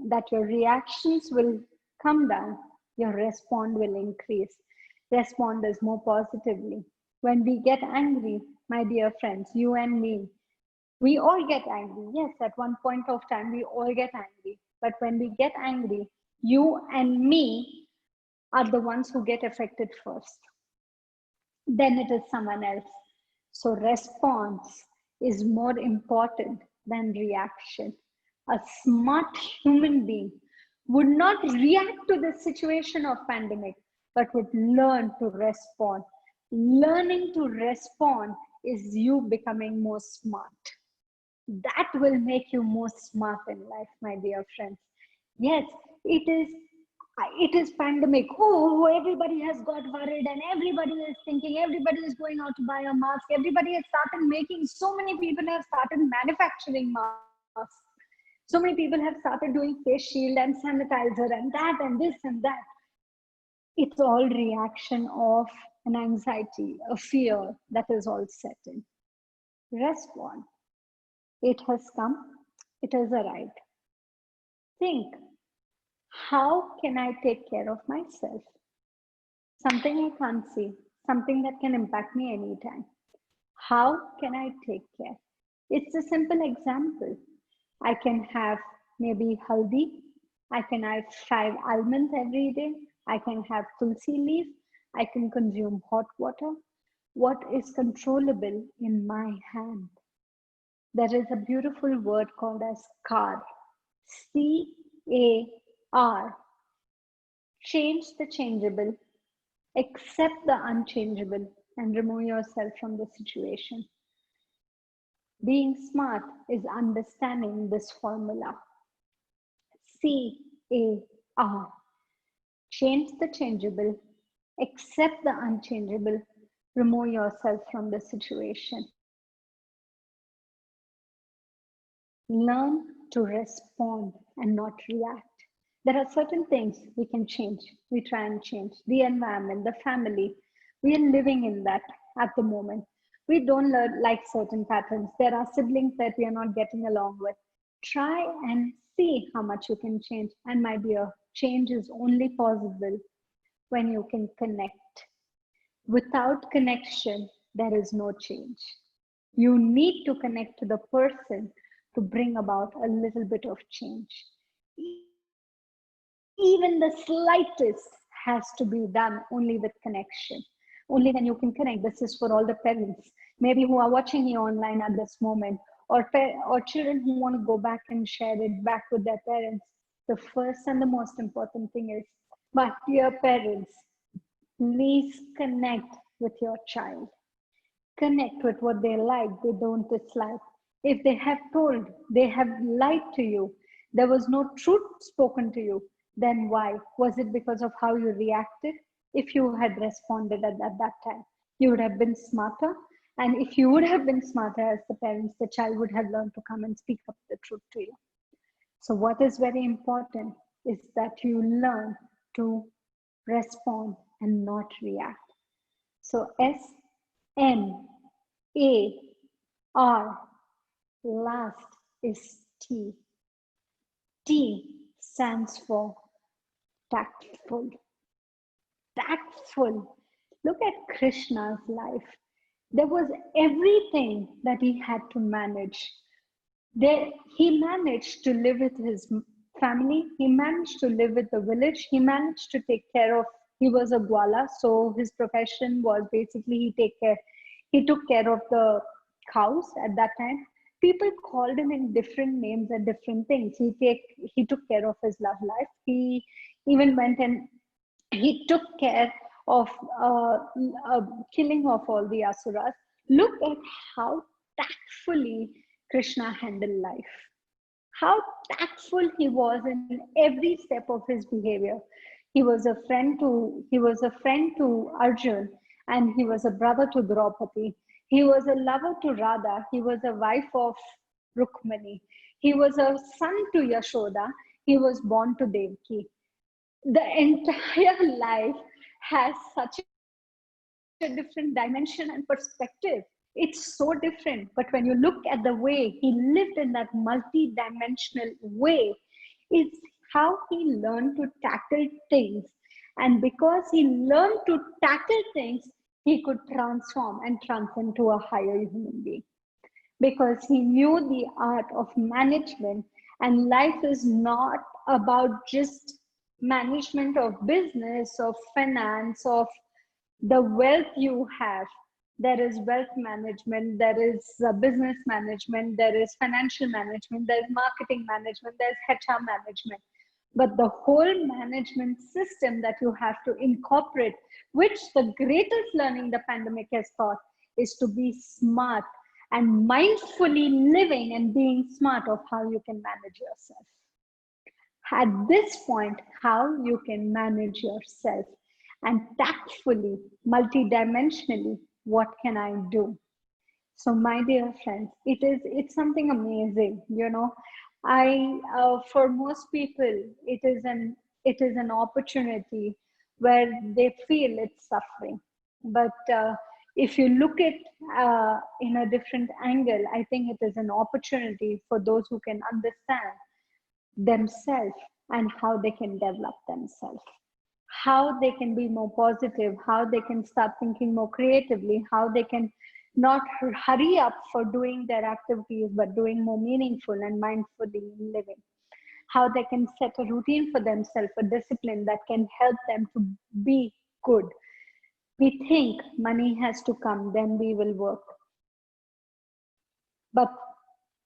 that your reactions will come down, your respond will increase. Respond is more positively. When we get angry, my dear friends, you and me, we all get angry. Yes, at one point of time, we all get angry. But when we get angry, you and me are the ones who get affected first. Then it is someone else. So response is more important than reaction. A smart human being would not react to the situation of pandemic, but would learn to respond. Learning to respond is you becoming more smart. That will make you more smart in life, my dear friends. Yes, it is pandemic. Oh, everybody has got worried and everybody is thinking, everybody is going out to buy a mask. Everybody has started making, so many people have started manufacturing masks. So many people have started doing face shield and sanitizer and that and this and that. It's all reaction of an anxiety, a fear that is all set in. Respond. It has come, it has arrived. Think, how can I take care of myself? Something I can't see, something that can impact me anytime. How can I take care? It's a simple example. I can have maybe haldi, I can have 5 almonds every day, I can have tulsi leaf, I can consume hot water. What is controllable in my hand? There is a beautiful word called as CAR. CAR. Change the changeable, accept the unchangeable, and remove yourself from the situation. Being smart is understanding this formula. CAR. Change the changeable, accept the unchangeable, remove yourself from the situation. Learn to respond and not react. There are certain things we can change. We try and change the environment, the family. We are living in that at the moment. We don't like certain patterns. There are siblings that we are not getting along with. Try and see how much you can change. And my dear, change is only possible when you can connect. Without connection, there is no change. You need to connect to the person to bring about a little bit of change. Even the slightest has to be done only with connection. Only then you can connect. This is for all the parents, maybe who are watching me online at this moment, or children who want to go back and share it back with their parents. The first and the most important thing is, my dear parents, please connect with your child. Connect with what they like, they don't dislike. If they have told, they have lied to you, there was no truth spoken to you, then why? Was it because of how you reacted? If you had responded at that time, you would have been smarter. And if you would have been smarter as the parents, the child would have learned to come and speak up the truth to you. So what is very important is that you learn to respond and not react. So SMAR, last is T. T stands for tactful. Tactful. Look at Krishna's life. There was everything that he had to manage. He managed to live with his family. He managed to live with the village. He managed to take care of, he was a gwala, so his profession was basically he took care of the cows at that time. People called him in different names and different things. He took care of his love life. He even went and he took care of killing of all the asuras. Look at how tactfully Krishna handled life. How tactful he was in every step of his behavior. He was a friend to Arjun, and he was a brother to Draupadi. He was a lover to Radha. He was a wife of Rukmani. He was a son to Yashoda. He was born to Devaki. The entire life has such a different dimension and perspective. It's so different. But when you look at the way he lived in that multi-dimensional way, is how he learned to tackle things. And because he learned to tackle things, he could transform and transcend to a higher human being, because he knew the art of management. And life is not about just management of business, of finance, of the wealth you have. There is wealth management, there is business management, there is financial management, there is marketing management, there's HR management. But the whole management system that you have to incorporate, which the greatest learning the pandemic has taught, is to be smart and mindfully living and being smart of how you can manage yourself. At this point, how you can manage yourself, and tactfully, multidimensionally, what can I do? So, my dear friends, it's something amazing. For most people, it is an opportunity where they feel it's suffering. But if you look at in a different angle, I think it is an opportunity for those who can understand themselves and how they can develop themselves, how they can be more positive, how they can start thinking more creatively, how they can not hurry up for doing their activities, but doing more meaningful and mindfully living, how they can set a routine for themselves, a discipline that can help them to be good. We think money has to come, then we will work. But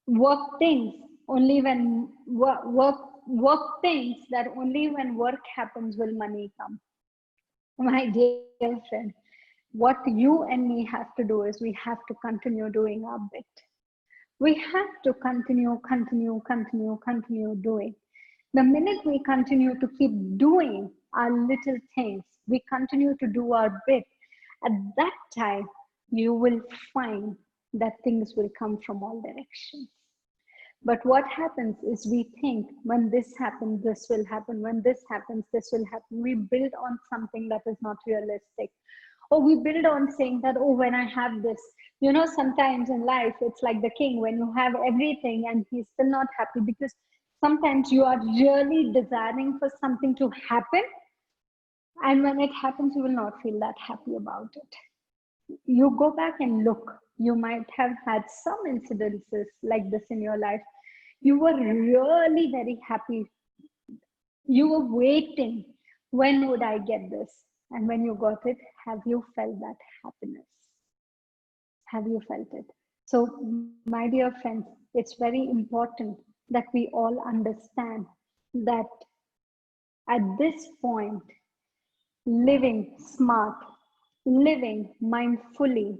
work things only when work things that only when work happens will money come. My dear friend, what you and me have to do is we have to continue doing our bit. We have to continue doing. The minute we continue to keep doing our little things, we continue to do our bit, at that time, you will find that things will come from all directions. But what happens is we think when this happens, this will happen. When this happens, this will happen. We build on something that is not realistic. Or we build on saying that, oh, when I have this, sometimes in life, it's like the king, when you have everything and he's still not happy, because sometimes you are really desiring for something to happen. And when it happens, you will not feel that happy about it. You go back and look, you might have had some incidences like this in your life. You were really very happy. You were waiting. When would I get this? And when you got it, have you felt that happiness? Have you felt it? So, my dear friends, it's very important that we all understand that at this point, living smart, living mindfully,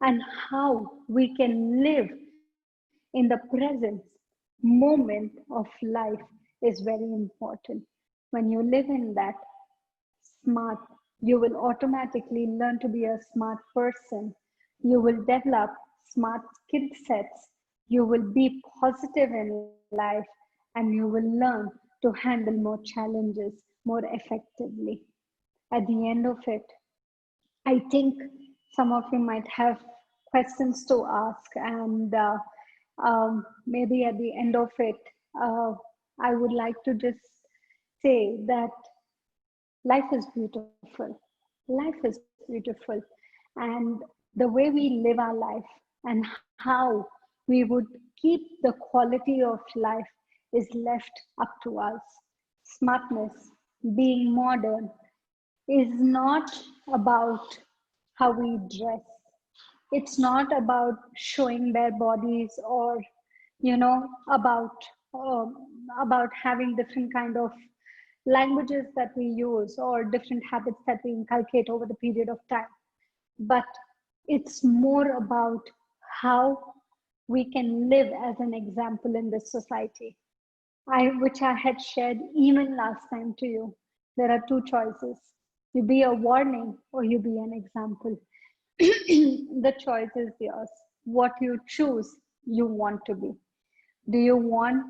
and how we can live in the present moment of life is very important. When you live in that smart, you will automatically learn to be a smart person. You will develop smart skill sets. You will be positive in life, and you will learn to handle more challenges more effectively. At the end of it, I think some of you might have questions to ask, and maybe at the end of it, uh, I would like to just say that life is beautiful. Life is beautiful. And the way we live our life and how we would keep the quality of life is left up to us. Smartness, being modern, is not about how we dress. It's not about showing their bodies, or you know about about having different kind of languages that we use or different habits that we inculcate over the period of time. But it's more about how we can live as an example in this society, which I had shared even last time to you. There are two choices. You be a warning or you be an example. The choice is yours. What you choose, you want to be. Do you want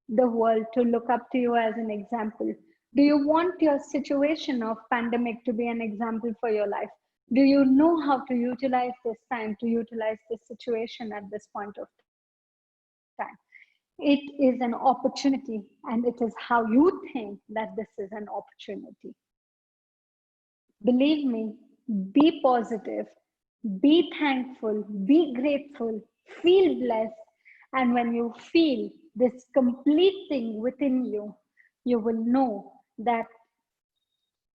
the world to look up to you as an example? Do you want your situation of pandemic to be an example for your life? Do you know how to utilize this time, to utilize this situation at this point of time? It is an opportunity, and it is how you think that this is an opportunity. Believe me, be positive, be thankful, be grateful, feel blessed. And when you feel this complete thing within you, you will know that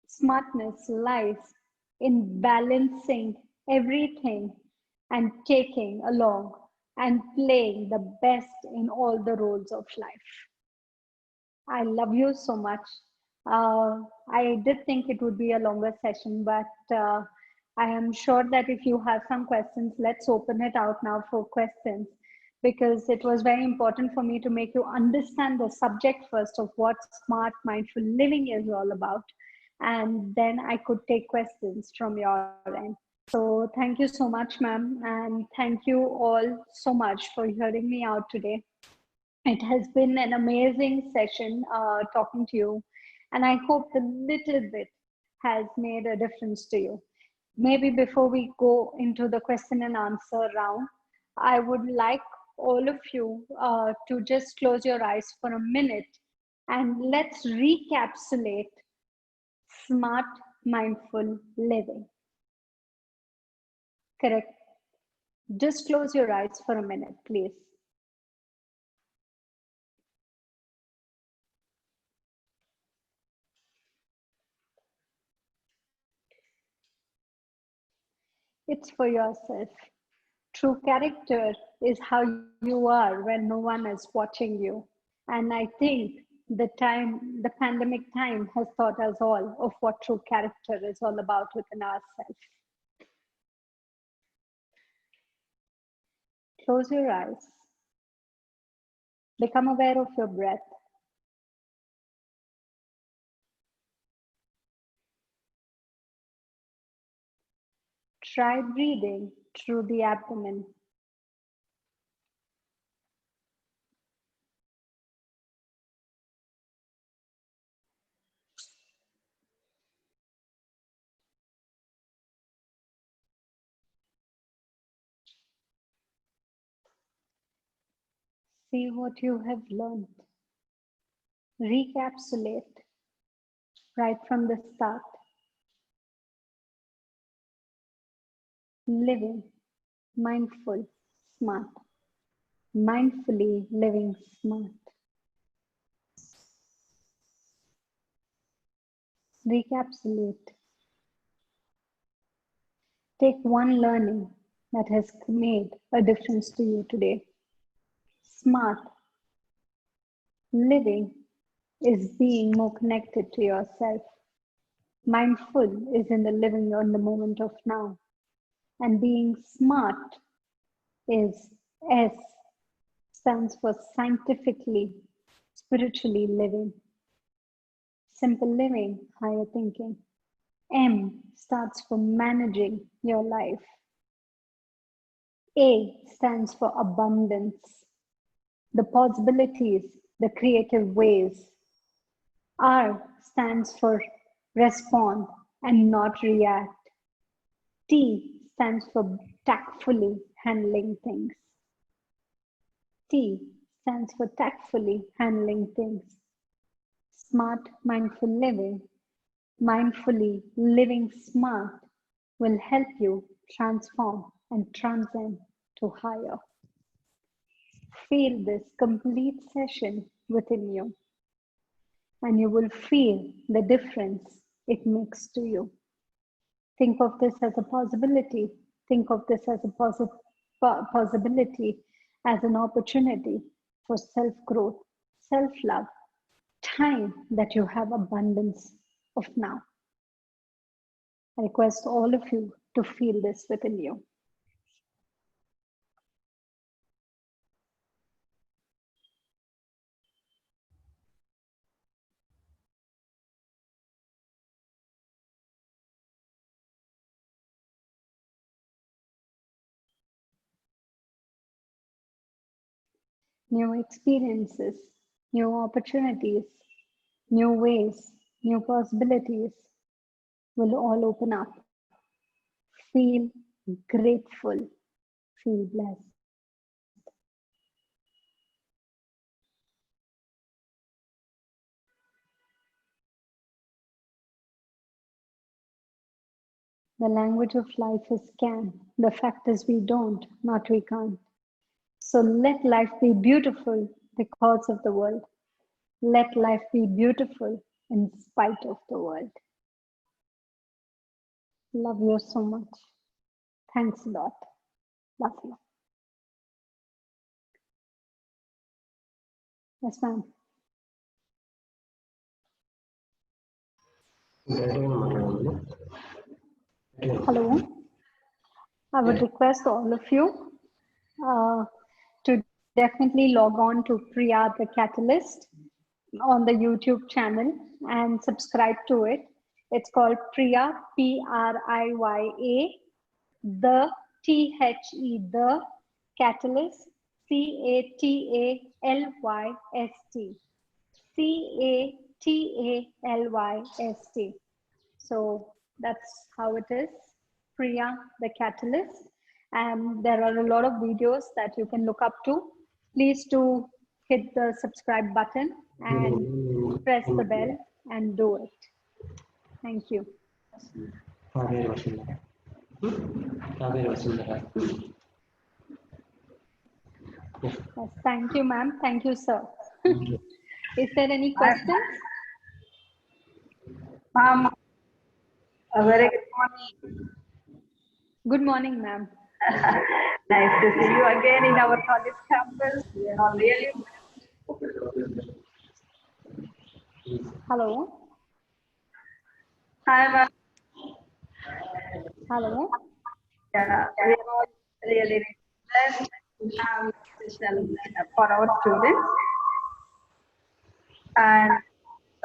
smartness lies in balancing everything and taking along and playing the best in all the roles of life. I love you so much. I did think it would be a longer session, but I am sure that if you have some questions, let's open it out now for questions, because it was very important for me to make you understand the subject first of what smart mindful living is all about. And then I could take questions from your end. So thank you so much, ma'am. And thank you all so much for hearing me out today. It has been an amazing session talking to you, and I hope the little bit has made a difference to you. Maybe before we go into the question and answer round, I would like all of you to just close your eyes for a minute and let's recapsulate smart, mindful living. Correct? Just close your eyes for a minute, please. It's for yourself. True character is how you are when no one is watching you. And I think the pandemic time has taught us all of what true character is all about within ourselves. Close your eyes. Become aware of your breath. Try breathing through the abdomen. See what you have learned. Recapsulate right from the start. Living mindful, smart. Mindfully living smart. Recapsulate. Take one learning that has made a difference to you today. Smart living is being more connected to yourself. Mindful is in the living on the moment of now. And being smart is S stands for scientifically, spiritually living. Simple living, higher thinking. M starts for managing your life. A stands for abundance, the possibilities, the creative ways. R stands for respond and not react. T stands for tactfully handling things. T stands for tactfully handling things. Smart, mindful living, mindfully living smart will help you transform and transcend to higher. Feel this complete session within you, and you will feel the difference it makes to you. Think of this as a possibility. Think of this as a possibility, as an opportunity for self growth, self love, time that you have abundance of now. I request all of you to feel this within you. new experiences, new opportunities, new ways, new possibilities will all open up. Feel grateful, feel blessed. The language of life is can. The fact is we don't, not we can't. So let life be beautiful because of the world. Let life be beautiful in spite of the world. Love you so much. Thanks a lot. Love you. Yes, ma'am. Hello. I would request all of you to definitely log on to Priya the Catalyst on the YouTube channel and subscribe to it. It's called Priya, Priya, the THE, the Catalyst, Catalyst, Catalyst. So that's how it is, Priya the Catalyst. And there are a lot of videos that you can look up to. Please do hit the subscribe button and press the bell and do it. Thank you. Yes, thank you, ma'am. Thank you, sir. Is there any questions? Ma'am, a very good morning. Good morning, ma'am. Nice to see you again in our college campus. Really. Hello. Hi, ma'am. Hello. Yeah, we are all really blessed to have this session for our students. And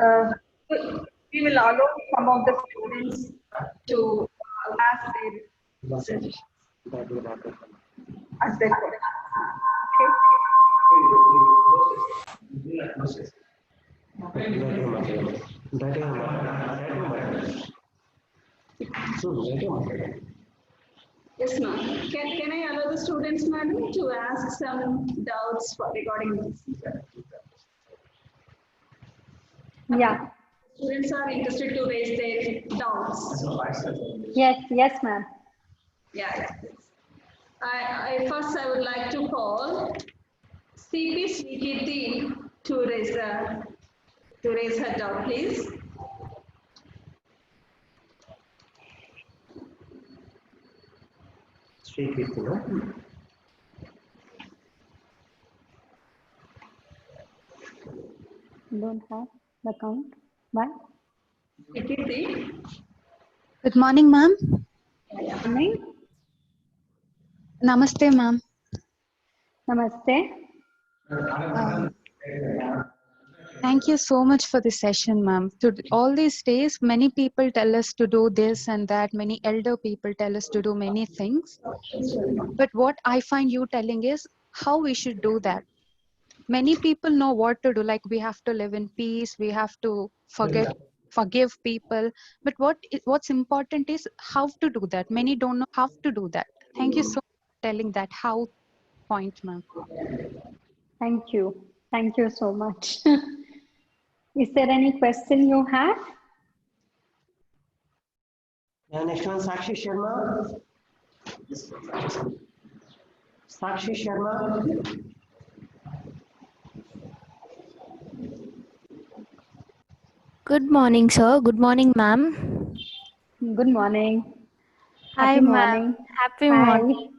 uh, we will allow some of the students to ask their suggestions as their question. Yes, ma'am. Can I allow the students, madam, to ask some doubts regarding this? Yeah. Students are interested to raise their doubts. Yes, ma'am. Yeah. I would like to call CP Sweetie to raise her doubt, please. Don't have the count. Why? Sweetie. Good morning, ma'am. Morning. Namaste, ma'am. Namaste. Thank you so much for the session, ma'am. All these days, many people tell us to do this and that. Many elder people tell us to do many things. But what I find you telling is how we should do that. Many people know what to do, like we have to live in peace, we have to forgive people. But what's important is how to do that. Many don't know how to do that. Thank you so much for telling that how point, ma'am. Thank you. Thank you so much. Is there any question you have? Next one, Sakshi Sharma. Sakshi Sharma. Good morning, sir. Good morning, ma'am. Good morning. Hi, Happy ma'am. morning. Happy Hi. morning.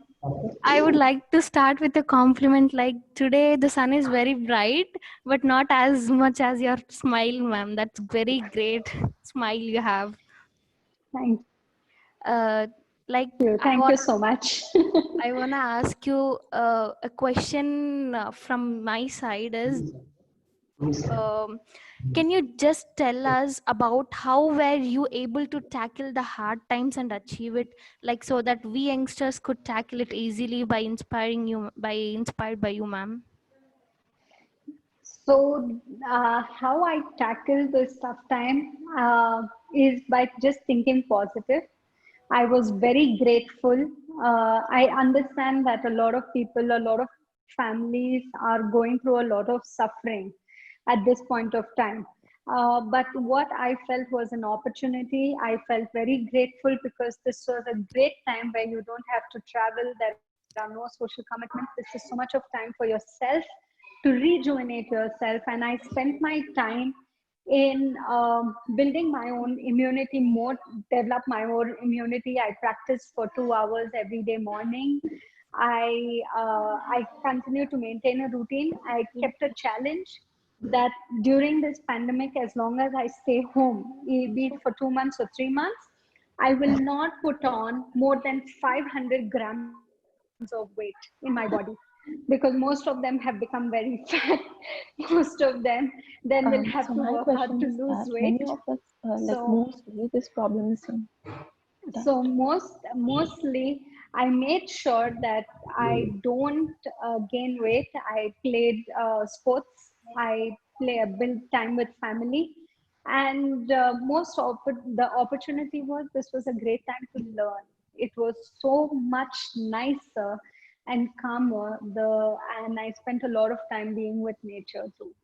I would like to start with a compliment like today the sun is very bright, but not as much as your smile, ma'am. That's very great smile you have. Thank Uh, like you. I Thank want you so much. I want to ask you a question from my side is um, can you just tell us about how were you able to tackle the hard times and achieve it, like so that we youngsters could tackle it easily by inspired by you, ma'am? So, how I tackle this tough time is by just thinking positive. I was very grateful. I understand that a lot of people, a lot of families are going through a lot of suffering at this point of time. But what I felt was an opportunity. I felt very grateful because this was a great time where you don't have to travel, there are no social commitments. This is so much of time for yourself to rejuvenate yourself. And I spent my time in building my own immunity more, develop my own immunity. I practiced for 2 hours every day morning. I continue to maintain a routine. I kept a challenge that during this pandemic, as long as I stay home, be it for 2 months or 3 months, I will not put on more than 500 grams of weight in my body, because most of them have become very fat. Most of them then will have to work So my hard to question is lose that weight. many of us, like So mostly, this problem is in that. so mostly I made sure that I don't gain weight. I played sports. I build time with family, and the opportunity was, this was a great time to learn. It was so much nicer and calmer. And I spent a lot of time being with nature too.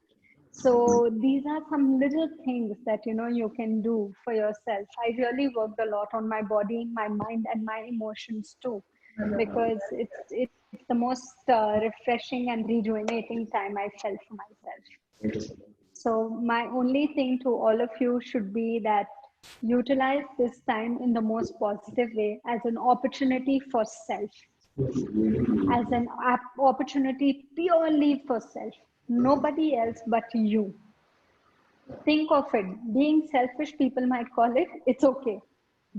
So these are some little things that you can do for yourself. I really worked a lot on my body, my mind, and my emotions too, because it's the most refreshing and rejuvenating time I felt for myself. So my only thing to all of you should be that utilize this time in the most positive way, as an opportunity for self, as an opportunity purely for self, nobody else but you. Think of it, being selfish, people might call it, it's okay,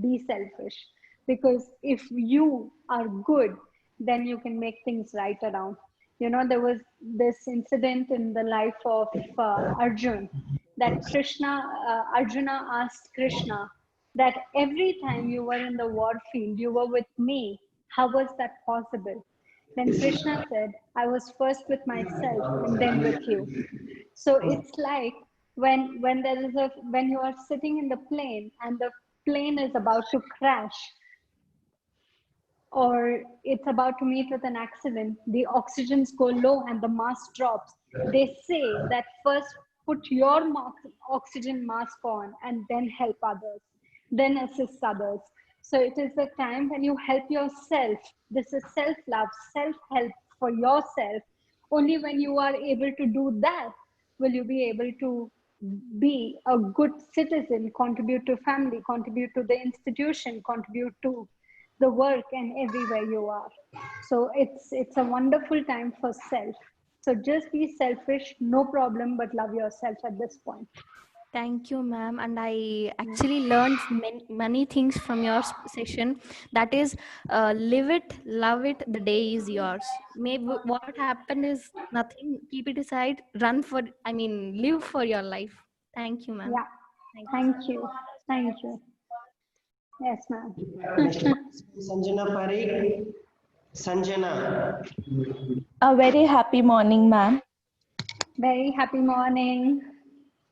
be selfish, because if you are good, then you can make things right around. There was this incident in the life of Arjun, that Arjuna asked Krishna that every time you were in the war field, you were with me. How was that possible? Then Krishna said, I was first with myself and then with you. So it's like, when you are sitting in the plane and the plane is about to crash, or it's about to meet with an accident, the oxygens go low and the mask drops. They say that first put your oxygen mask on and then help others, then assist others. So it is the time when you help yourself. This is self love, self help for yourself. Only when you are able to do that will you be able to be a good citizen, contribute to family, contribute to the institution, contribute to the work, and everywhere you are. So it's a wonderful time for self. So just be selfish, no problem, but love yourself at this point. Thank you, ma'am. And I actually learned many things from your session. That is, live it, love it, the day is yours. Maybe what happened is nothing. Keep it aside, live for your life. Thank you, ma'am. Yeah. Thank you. Thank you. Thank you. Yes, ma'am. Next, Sanjana Parikh. Sanjana. A very happy morning, ma'am, Very happy morning.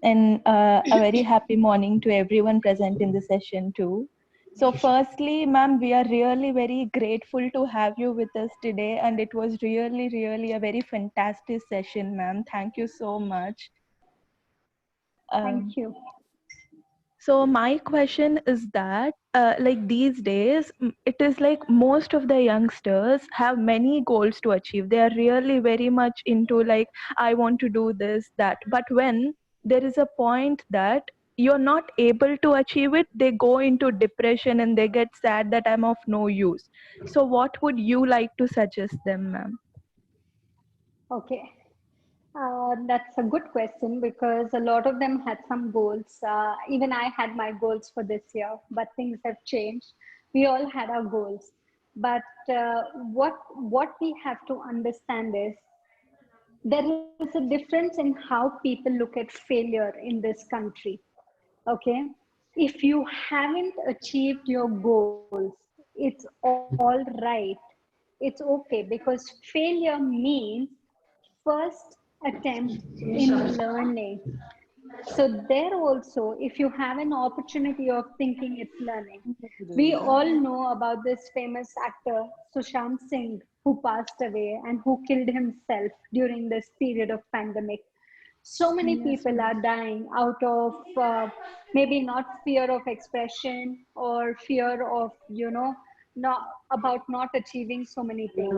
and a very happy morning to everyone present in the session too. So, firstly, ma'am, we are really very grateful to have you with us today, and it was really, really a very fantastic session, ma'am. Thank you so much. Um, Thank you. So my question is that, like these days, it is like most of the youngsters have many goals to achieve. They are really very much into like, I want to do this, that. But when there is a point that you're not able to achieve it, they go into depression and they get sad that I'm of no use. So what would you like to suggest them, ma'am? Okay. That's a good question, because a lot of them had some goals. Even I had my goals for this year, but things have changed. We all had our goals. But what we have to understand is, there is a difference in how people look at failure in this country. Okay. If you haven't achieved your goals, it's all right. It's okay, because failure means, first, attempt in learning. So there also, if you have an opportunity of thinking it's learning, we all know about this famous actor Sushant Singh, who passed away and who killed himself during this period of pandemic. So many people are dying out of maybe not fear of expression or fear of, not about not achieving so many things.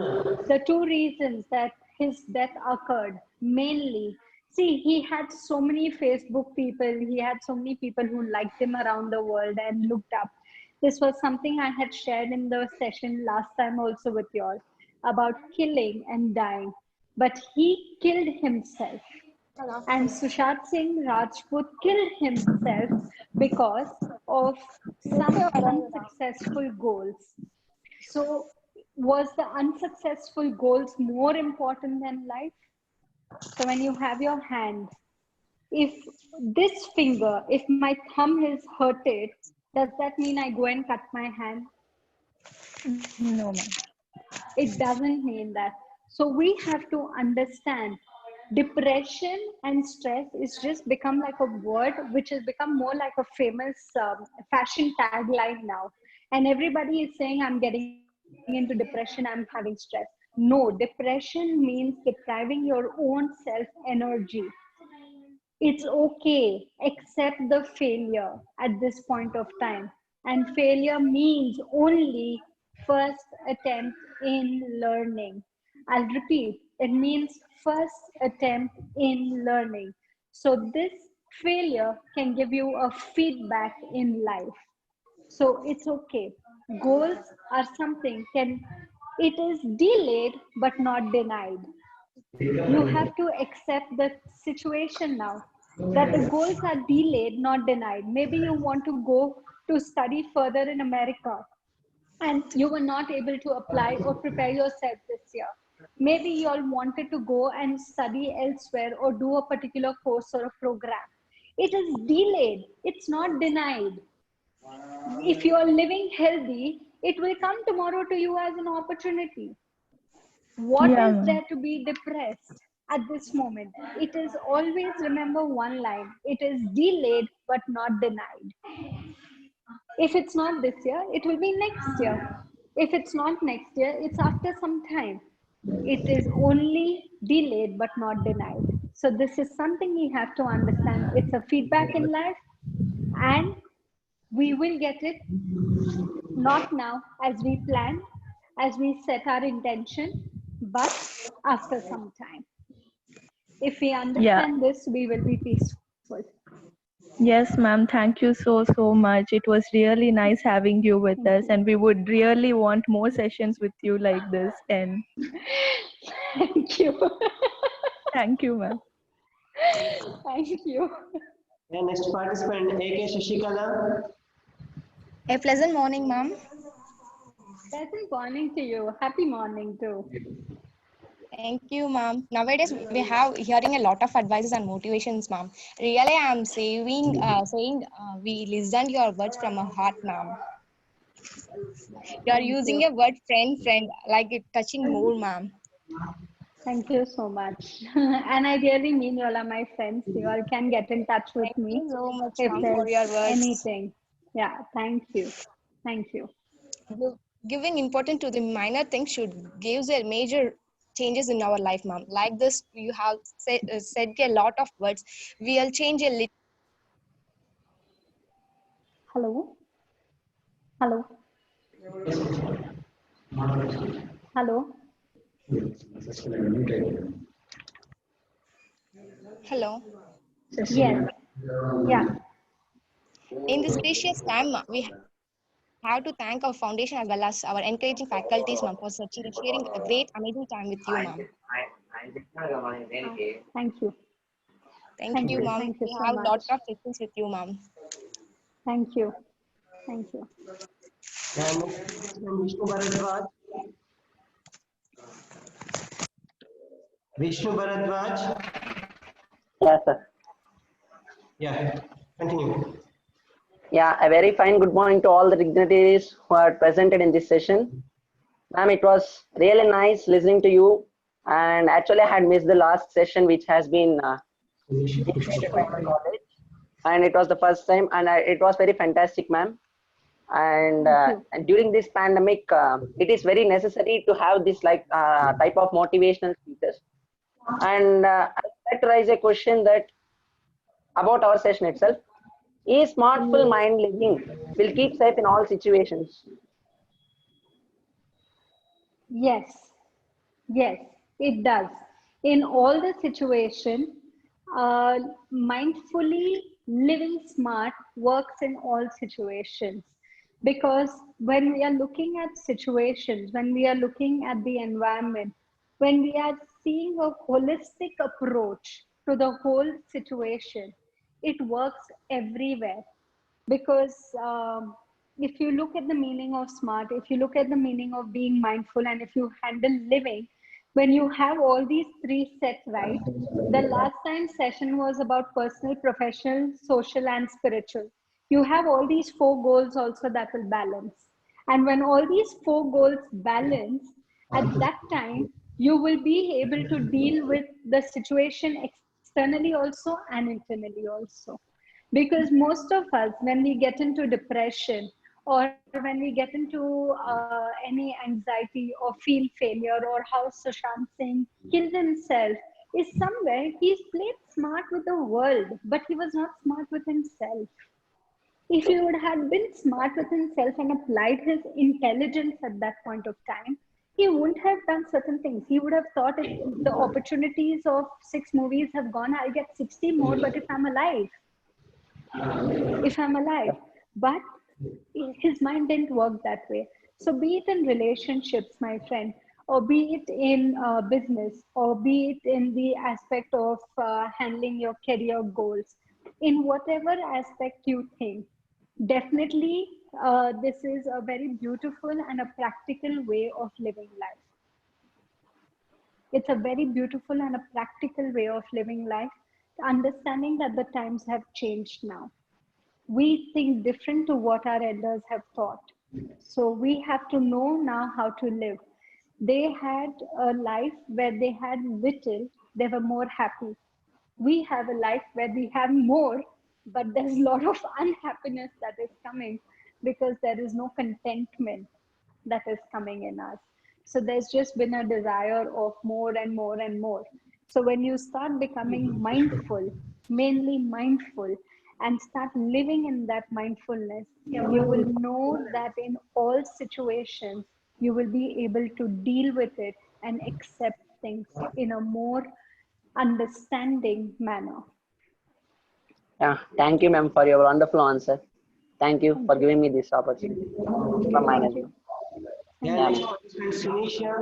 The two reasons that his death occurred mainly, see, he had so many Facebook people, he had so many people who liked him around the world and looked up. This was something I had shared in the session last time also with you all about killing and dying. But he killed himself, and Sushant Singh Rajput killed himself because of some unsuccessful goals. So, was the unsuccessful goals more important than life? So, when you have your hand, if this finger, if my thumb is hurted, does that mean I go and cut my hand? No, ma'am. It doesn't mean that. So we have to understand depression and stress is just become like a word which has become more like a famous fashion tagline now. And everybody is saying, I'm getting into depression, I'm having stress. No, depression means depriving your own self energy. It's okay, accept the failure at this point of time. And failure means only first attempt in learning. I'll repeat, it means first attempt in learning. So this failure can give you a feedback in life. So it's okay. Goals are something can, it is delayed but not denied. You have to accept the situation now that the goals are delayed, not denied. Maybe you want to go to study further in America and you were not able to apply or prepare yourself this year. Maybe you all wanted to go and study elsewhere or do a particular course or a program. It is delayed, it's not denied. If you are living healthy, it will come tomorrow to you as an opportunity. What Yeah, is ma'am. there to be depressed at this moment? It is always remember one line, it is delayed but not denied. If it's not this year, it will be next year. If it's not next year, it's after some time. It is only delayed but not denied. So, this is something we have to understand. It's a feedback in life, and we will get it not now as we plan, as we set our intention, but after some time. If we Yeah. understand this, we will be peaceful. Yes, ma'am. Thank you so much. It was really nice having you with us, and we would really want more sessions with you like this. And Thank you. thank you, ma'am. Thank you. And next participant, AK Shashikala. A pleasant morning, ma'am. Pleasant morning to you. Happy morning too. Thank you, ma'am. Nowadays, we have hearing a lot of advices and motivations, ma'am. Really, I'm saying we listen your words from our heart, ma'am. You are Thank using you. a word friend, like it touching more, ma'am. Thank you so much. And I really mean you all are my friends. You all can get in touch with Thank me you so much, if ma'am, for there's your words. anything. Yeah, thank you. Thank you. Giving importance to the minor things should gives a major changes in our life, ma'am. Like this, you have said a lot of words. We'll change a little. Hello? Hello? Hello? Hello. Yes. Yeah. In this precious time, we have to thank our foundation as well as our encouraging faculties, ma'am, for sharing a great, amazing time with you, ma'am. Thank you. Thank Thank you, you. ma'am. Thank you We so have a much. lot of sessions with you, ma'am. Thank you. Thank you. And next participant, Vishnu Bharadwaj. Vishnu Bharadwaj. Yes, sir. Yeah, continue. Yeah, a very fine good morning to all the dignitaries who are presented in this session. Ma'am, it was really nice listening to you And actually, I had missed the last session, which has been initiated by my college, and it was the first time, and it was very fantastic, ma'am. And during this pandemic, it is very necessary to have this type of motivational speeches. And I'd like to raise a question that about our session itself. Is smartful mind living will keep safe in all situations? Yes, yes, it does. In all the situation, uh, mindfully living smart works in all situations. Because when we are looking at situations, when we are looking at the environment, when we are seeing a holistic approach to the whole situation, it works everywhere. Because if you look at the meaning of smart, if you look at the meaning of being mindful, and if you handle living, when you have all these three sets right, the last time session was about personal, professional, social, and spiritual. You have all these four goals also that will balance. And when all these four goals balance, at that time, you will be able to deal with the situation externally also and internally also. Because most of us, when we get into depression, or when we get into any anxiety or feel failure, or how Sushant Singh killed himself, is somewhere he's played smart with the world, but he was not smart with himself. If he would have been smart with himself and applied his intelligence at that point of time, he wouldn't have done certain things. He would have thought, if the opportunities of 6 movies have gone, I'll get 60 more, but if I'm alive. But his mind didn't work that way. So, be it in relationships, my friend, or be it in business, or be it in the aspect of handling your career goals, in whatever aspect you think, definitely this is a very beautiful and a practical way of living life. It's a very beautiful and a practical way of living life, understanding that the times have changed now. We think different to what our elders have taught. So we have to know now how to live. They had a life where they had little, they were more happy. We have a life where we have more, but there's a lot of unhappiness that is coming because there is no contentment that is coming in us. So there's just been a desire of more and more and more. So when you start becoming mindful, mainly mindful, and start living in that mindfulness, you will know that in all situations, you will be able to deal with it and accept things in a more understanding manner. Yeah, thank you, ma'am, for your wonderful answer. Thank you for giving me this opportunity from Thank you. management. Yeah, Yeah, next ma'am. participant Sunisha.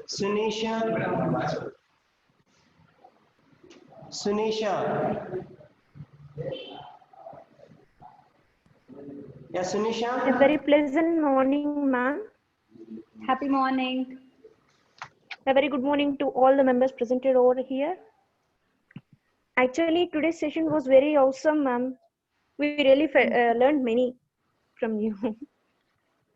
Sunisha. Sunisha. Yeah, Sunisha. A very pleasant morning, ma'am. Happy morning. A very good morning to all the members presented over here. Actually, today's session was very awesome, ma'am. We really learned many from you.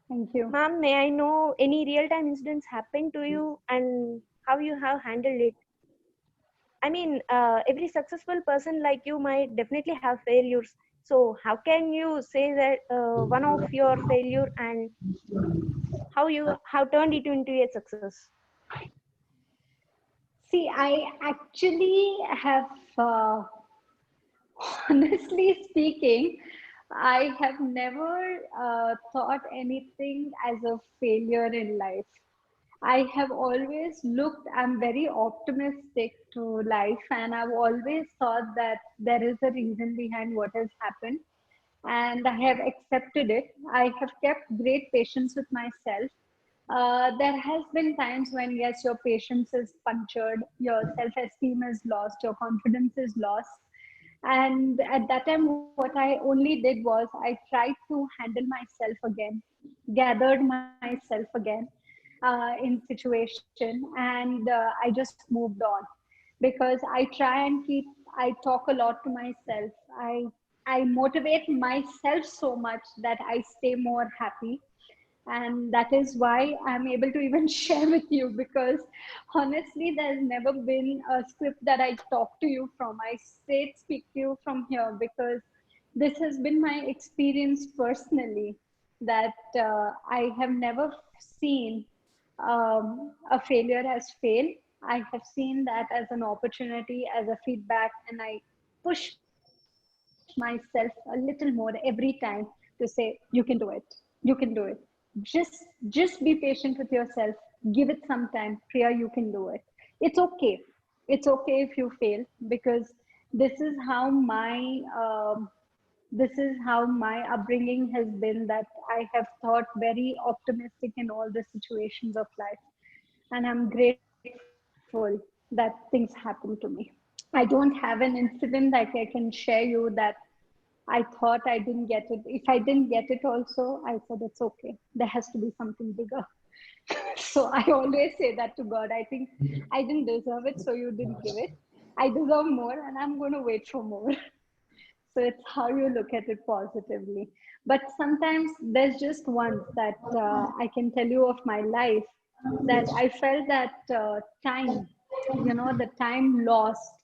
Thank you. Ma'am, may I know any real-time incidents happened to you and how you have handled it? I mean, every successful person like you might definitely have failures. So how can you say that one of your failure and how you have turned it into a success? See, I actually have, honestly speaking, I have never thought anything as a failure in life. I have always looked, I'm very optimistic to life, and I've always thought that there is a reason behind what has happened, and I have accepted it. I have kept great patience with myself. There has been times when, yes, your patience is punctured, your self-esteem is lost, your confidence is lost. And at that time, what I only did was I tried to handle myself again, gathered myself again in situation, and I just moved on, because I try and keep, I talk a lot to myself. I motivate myself so much that I stay more happy. And that is why I'm able to even share with you, because honestly, there's never been a script that I talk to you from. I straight speak to you from here because this has been my experience personally, that I have never seen a failure as fail. I have seen that as an opportunity, as a feedback, and I push myself a little more every time to say, you can do it, you can do it. Just be patient with yourself, give it some time. Priya, you can do it. It's okay. It's okay if you fail, because this is how my this is how my upbringing has been, that I have thought very optimistic in all the situations of life. And I'm grateful that things happen to me. I don't have an incident that I can share you that I thought I didn't get it. If I didn't get it also, I said, it's okay. There has to be something bigger. So I always say that to God. I think I didn't deserve it, so you didn't give it. I deserve more, and I'm going to wait for more. So it's how you look at it positively. But sometimes there's just once that I can tell you of my life, that I felt that time, the time lost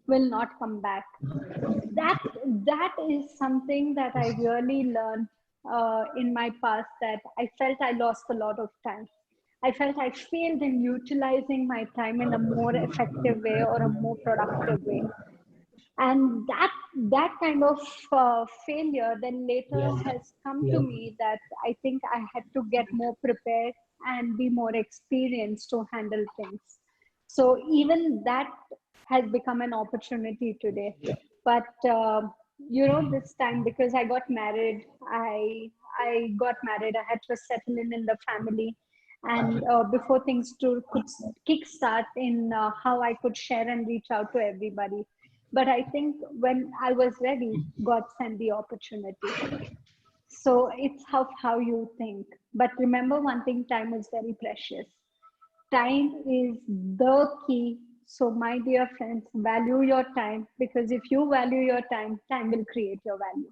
will not come back. That is something that I really learned in my past, that I felt I lost a lot of time. I felt I failed in utilizing my time in a more effective way or a more productive way. And that kind of failure then later has come to me, that I think I had to get more prepared and be more experienced to handle things. So even that has become an opportunity today. But this time, because I got married, I had to settle in the family, and before things could kickstart in how I could share and reach out to everybody. But I think when I was ready, God sent the opportunity. So it's how you think. But remember one thing, time is very precious. Time is the key. So my dear friends, value your time, because if you value your time, time will create your value.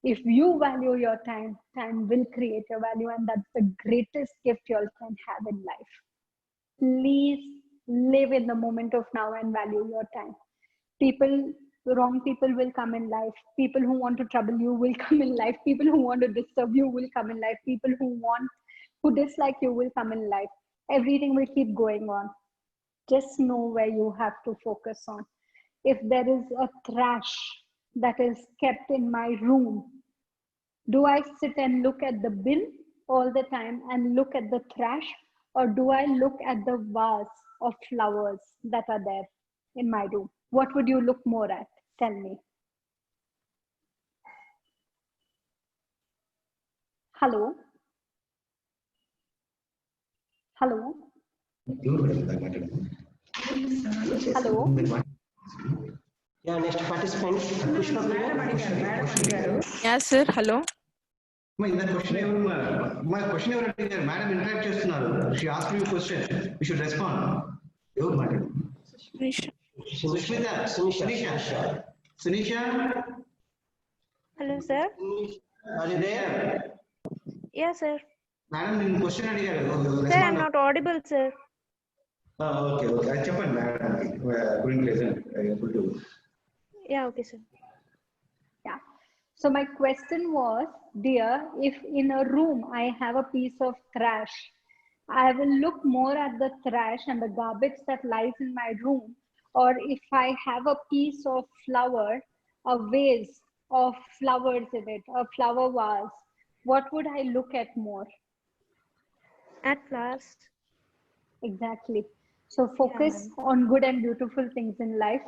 If you value your time, time will create your value. And that's the greatest gift you all can have in life. Please live in the moment of now and value your time. Wrong people will come in life. People who want to trouble you will come in life. People who want to disturb you will come in life. People who dislike you will come in life. Everything will keep going on. Just know where you have to focus on. If there is a trash that is kept in my room, do I sit and look at the bin all the time and look at the trash, or do I look at the vase of flowers that are there in my room? What would you look more at? Tell me. Hello? Hello? Hello? Yeah, next participant, Pushpa Priya. Yes, sir. Hello. My question ఎవరు అడిగారు madam interact చేస్తున్నారు. She asked you question, you should respond. ఎవరు మాట్లాడు? Sunisha. Hello, sir. Are you there? Yes, sir. Madam నేను question అడిగారు. Sir, I'm not audible, sir. Okay అది చెప్పండి madam. couldn't listen. Able to. Yeah, okay, sir. Yeah. So my question was, dear, if in a room I have a piece of trash, I will look more at the trash and the garbage that lies in my room, or if I have a piece of flower, a vase of flowers in it, a flower vase, what would I look at more? At last. Exactly. So focus on good and beautiful things in life.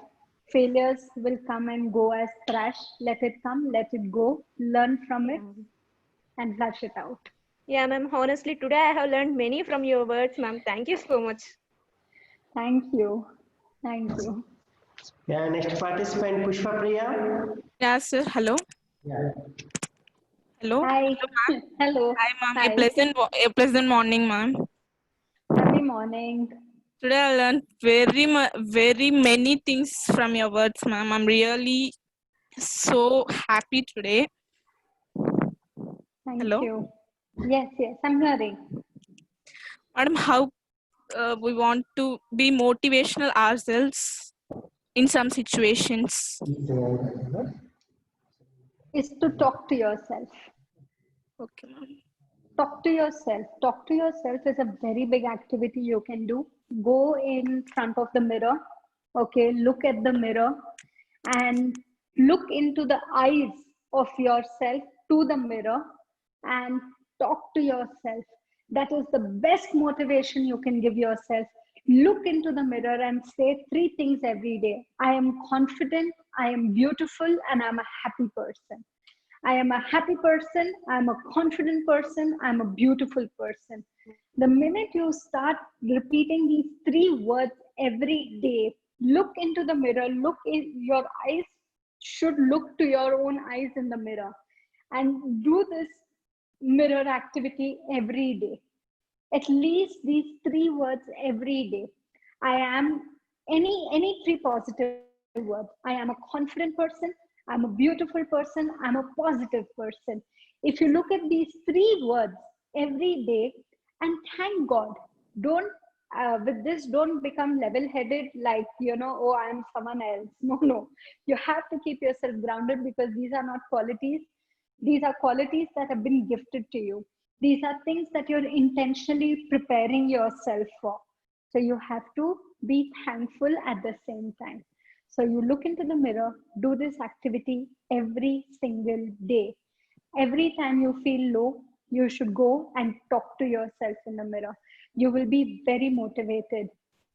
Failures will come and go as trash. Let it come, let it go, learn from it, and flush it out. Yeah, ma'am. Honestly, today I have learned many from your words, ma'am. Thank you so much. Thank you. Thank you. Yeah, next participant, Pushpa Priya. Yes, sir. Hello. Yeah. Hello. Hi. Hello. Hi, ma'am. Hi. A pleasant morning, ma'am. Happy morning. Today I learned very many things from your words, ma'am. I'm really so happy today. Thank Hello. you. Yes, I'm hearing. Madam, how we want to be motivational ourselves in some situations? Is to talk to yourself. Okay, ma'am. Talk to yourself. Talk to yourself is a very big activity you can do. Go in front of the mirror. Okay, look at the mirror and look into the eyes of yourself to the mirror and talk to yourself. That is the best motivation you can give yourself. Look into the mirror and say three things every day. I am confident, I am beautiful, and I'm a happy person. I am a happy person, I'm a confident person, I'm a beautiful person. The minute you start repeating these three words every day, look into the mirror, look in your eyes, should look to your own eyes in the mirror and do this mirror activity every day. At least these three words every day. I am any three positive words. I am a confident person, I'm a beautiful person, I'm a positive person. If you look at these three words every day and thank God, don't with this don't become level headed like oh, I am someone else. No, you have to keep yourself grounded because these are not qualities, these are qualities that have been gifted to you. These are things that you're intentionally preparing yourself for. So you have to be thankful at the same time. So you look into the mirror, do this activity every single day. Every time you feel low, you should go and talk to yourself in the mirror. You will be very motivated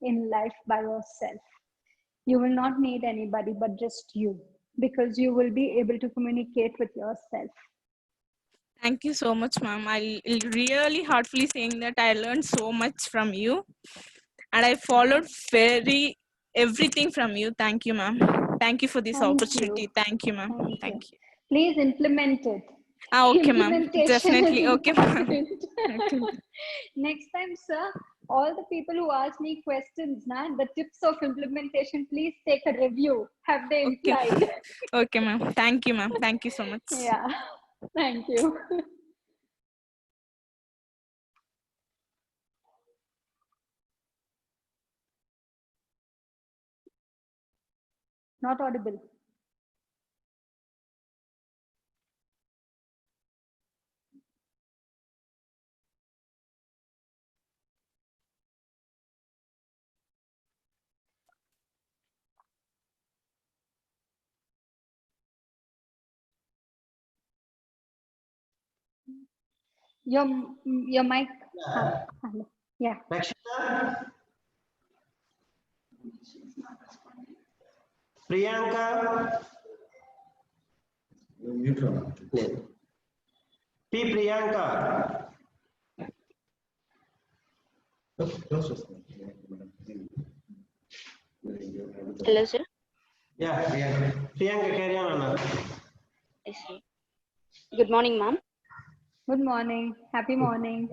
in life by yourself. You will not need anybody but just you because you will be able to communicate with yourself. Thank you so much, ma'am. I really heartfully saying that I learned so much from you, and I followed everything from you. Thank you, ma'am. Thank you for this Thank opportunity. you. Thank you, ma'am. Thank you. Thank you. Please implement it. Okay, ma'am. Implementation is Definitely. Okay, ma'am. important. Okay. Next time, sir, all the people who ask me questions, the tips of implementation, please take a review. Have they Okay. implied? Okay, ma'am. Thank you, ma'am. Thank you so much. Yeah. Thank you. Not audible. Your mic. Yeah. Rakshita? Priyanka? P. Priyanka? Hello, sir. Yeah, Priyanka, carry on, Anna. Yes, sir. Good morning, ma'am. Good morning. Happy morning.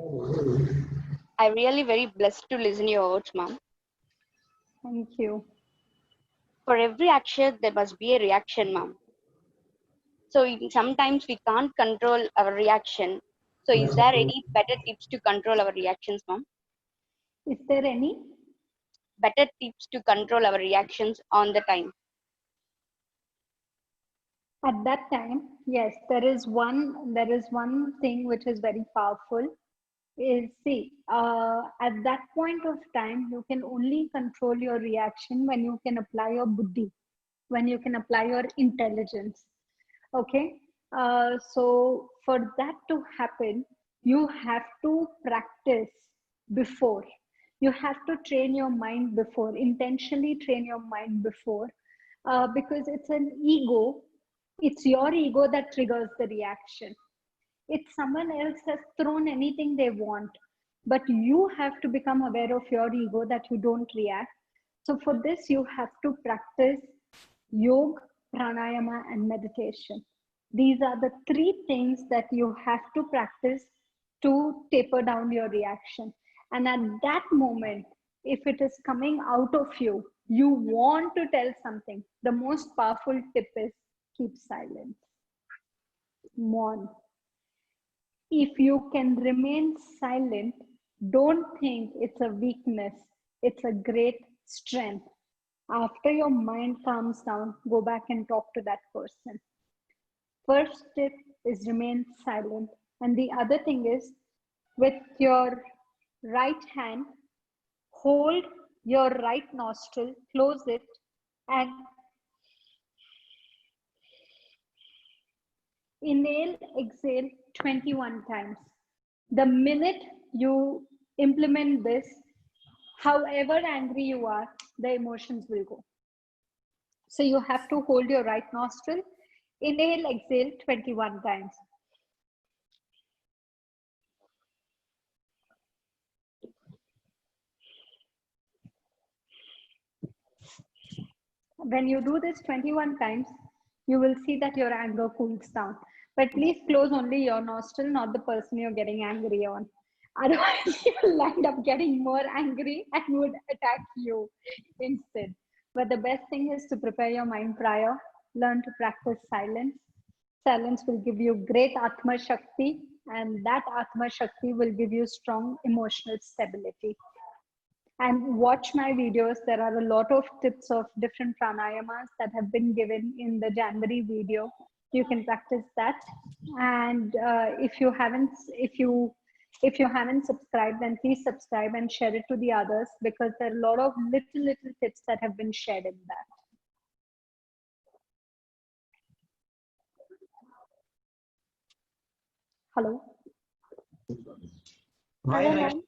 I'm really very blessed to listen to your words, ma'am. Thank you. For every action, there must be a reaction, ma'am. So sometimes we can't control our reaction. So is there any better tips to control our reactions, ma'am? Is there any? Better tips to control our reactions on the time. At that time, yes, there is one thing which is very powerful. Is see, at that point of time, you can only control your reaction when you can apply your buddhi, when you can apply your intelligence. Okay, so for that to happen, you have to practice before. You have to train your mind before, intentionally train your mind before, because it's an ego. It's your ego that triggers the reaction. If someone else has thrown anything they want, but you have to become aware of your ego that you don't react. So for this, you have to practice yoga, pranayama, and meditation. These are the three things that you have to practice to taper down your reaction. And at that moment, if it is coming out of you, you want to tell something, the most powerful tip is keep silent. Mourn. If you can remain silent, don't think it's a weakness, it's a great strength. After your mind calms down, go back and talk to that person. First tip is remain silent. And the other thing is, with your right hand, hold your right nostril, close it, and inhale, exhale 21 times. The minute you implement this, however angry you are, the emotions will go. So you have to hold your right nostril, inhale, exhale 21 times. When you do this 21 times, you will see that your anger cools down. But please close only your nostril, not the person you're getting angry on. Otherwise, you'll end up getting more angry and would attack you instead. But the best thing is to prepare your mind prior, learn to practice silence. Silence will give you great Atma Shakti, and that Atma Shakti will give you strong emotional stability. And watch my videos. There are a lot of tips of different pranayamas that have been given in the January video. You can practice that. And if you haven't subscribed, then please subscribe and share it to the others, because there are a lot of little tips that have been shared in that. Hello. Hello, ma'am.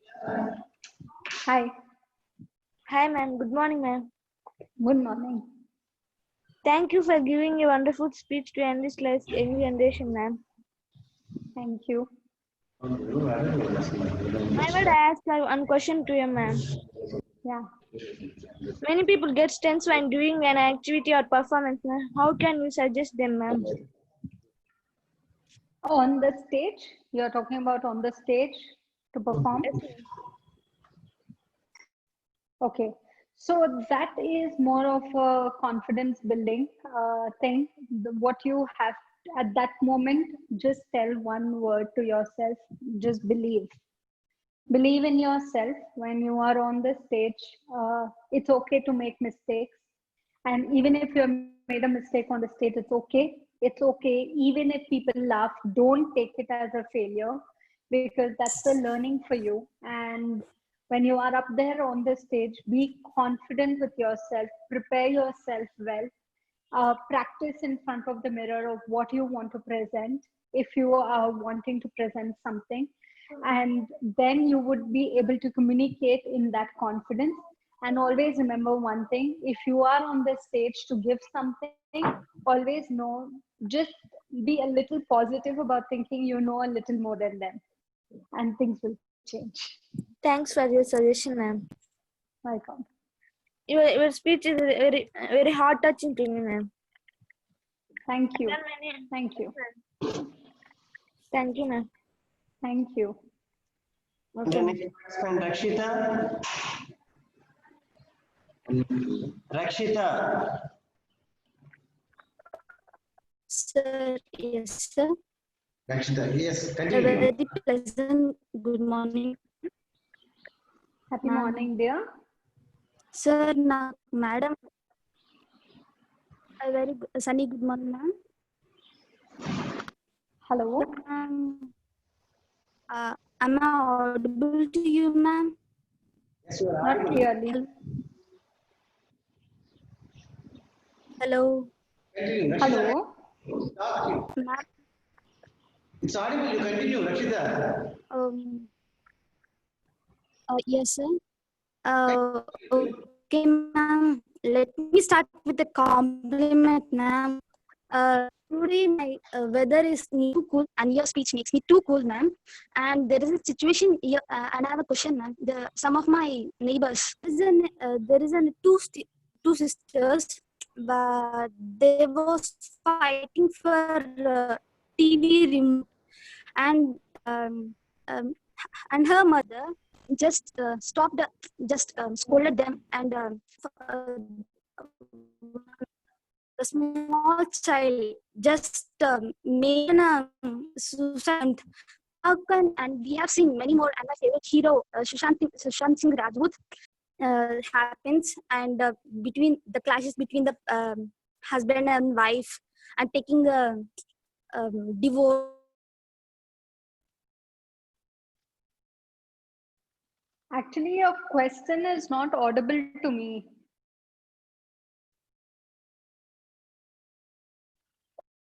Hi. Hi, ma'am. Good morning, ma'am. Good morning. Thank you for giving a wonderful speech to end this life's young generation, ma'am. Thank you. I would ask one question to you, ma'am. Yeah. Many people get tense when doing an activity or performance, ma'am. How can you suggest them, ma'am? On the stage? You're talking about on the stage to perform? Okay. So that is more of a confidence building thing. What you have at that moment, just tell one word to yourself, just believe. Believe in yourself when you are on the stage. It's okay to make mistakes. And even if you have made a mistake on the stage, it's okay. It's okay. Even if people laugh, don't take it as a failure, because that's a learning for you. And when you are up there on the stage, be confident with yourself, prepare yourself well, practice in front of the mirror of what you want to present, if you are wanting to present something. And then you would be able to communicate in that confidence. And always remember one thing, if you are on the stage to give something, always know, just be a little positive about thinking you know a little more than them, and things will change. Thanks for your suggestion, ma'am. Welcome. Your speech is very heart touching to me, ma'am. Thank you. Thank you. Thank you, ma'am. Thank you. Okay. The next participant, Rakshita. Rakshita. Sir, yes, sir. Rakshita, yes, A continue. very pleasant good morning. Happy morning, dear. Sir, madam. A very sunny good morning, ma'am. Hello. Ma'am, am I audible to you, ma'am? Yes, you are Not audible. clearly. Hello. Continue, Rakshita. Hello. Ma'am. It's audible. You continue, Rakshita. Yes, sir. Okay, ma'am. Let me start with a compliment, ma'am. Today my weather is too cool, and your speech makes me too cool, ma'am. And there is a situation here, and I have a question, ma'am. Some of my neighbors, there is two sisters, but they was fighting for TV remote, and and her mother just stopped, just scolded them, and the small child just made a suicide. And we have seen many more. And my favorite hero, Sushant Singh Rajput, happens, and between the clashes between the husband and wife, and taking the divorce. Actually, your question is not audible to me.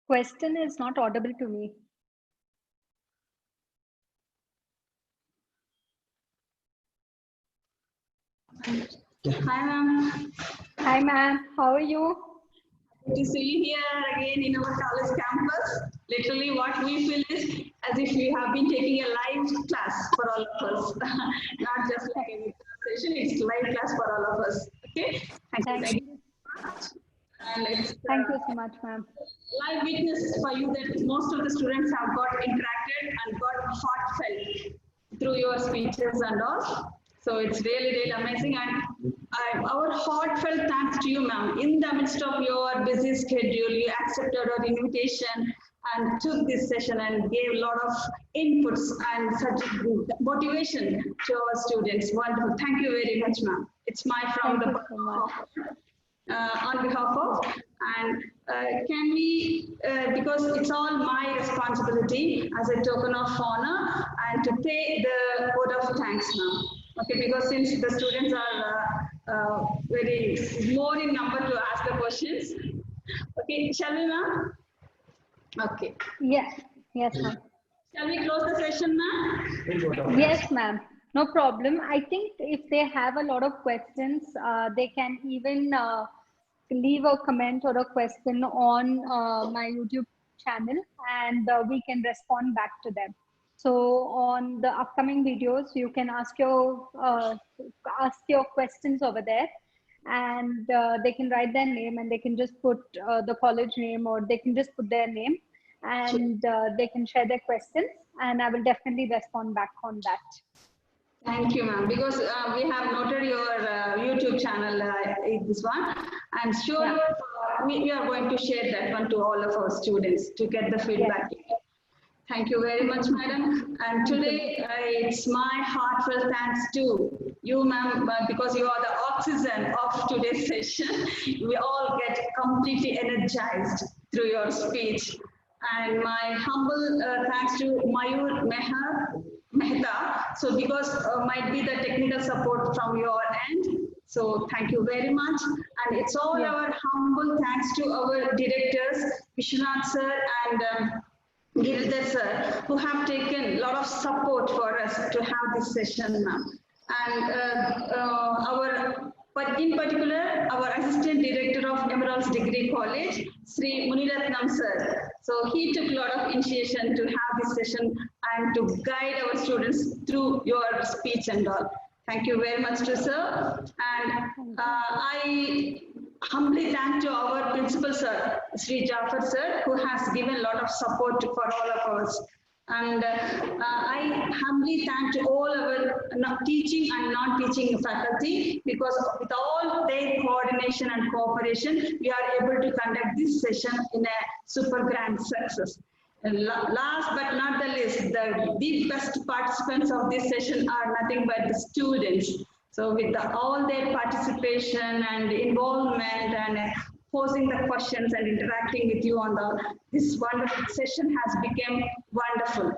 Question is not audible to me. Hi, ma'am. Hi, ma'am. How are you? Good to see you here again in our college campus. Literally, what we feel is as if we have been taking a live class for all of us, not just like a session. It's live class for all of us. Okay. Thank you. And it's Thank you so much, ma'am. live witness for you that most of the students have got interacted and got heartfelt through your speeches and all. So it's really, really amazing. And our heartfelt thanks to you, ma'am. In the midst of your busy schedule, you accepted our invitation and took this session and gave a lot of inputs and such motivation to our students. Wonderful. Thank you very much, ma'am. It's my from Thank the you so much. on behalf of, and can we, because it's all my responsibility as a token of honor and to pay the vote of thanks now. Okay, because since the students are very more in number to ask the questions. Okay, shall we, ma'am? Okay. Yes, yes, ma'am. Shall we close the session, ma'am? Yes, ma'am. No problem. I think if they have a lot of questions, they can even leave a comment or a question on my YouTube channel, and we can respond back to them. So on the upcoming videos, you can ask your questions over there, and they can write their name, and they can just put the college name, or they can just put their name, and they can share their questions, and I will definitely respond back on that. Thank you, ma'am. Because we have noted your YouTube channel, this one, and sure, we are going to share that one to all of our students to get the feedback. Yeah. Thank you very much, madam. And today, it's my heartfelt thanks to you, ma'am, because you are the oxygen of today's session. We all get completely energized through your speech. And my humble thanks to Mayur Mehta. So because might be the technical support from your end. So thank you very much. And it's all our humble thanks to our directors, Vishwanath sir and Girdhar sir, who have taken a lot of support for us to have this session, ma'am. And in particular, our Assistant Director of Emeralds Degree College, Sri Muniratnam sir. So he took a lot of initiation to have this session and to guide our students through your speech and all. Thank you very much to sir. And I humbly thank to our principal sir, Sri Jafar sir, who has given a lot of support for all of us. And I humbly thank to all our teaching and non-teaching faculty, because with all their coordination and cooperation, we are able to conduct this session in a super grand success. And last but not the least, the best participants of this session are nothing but the students. So with all their participation and involvement and posing the questions and interacting with you on this wonderful session has become wonderful.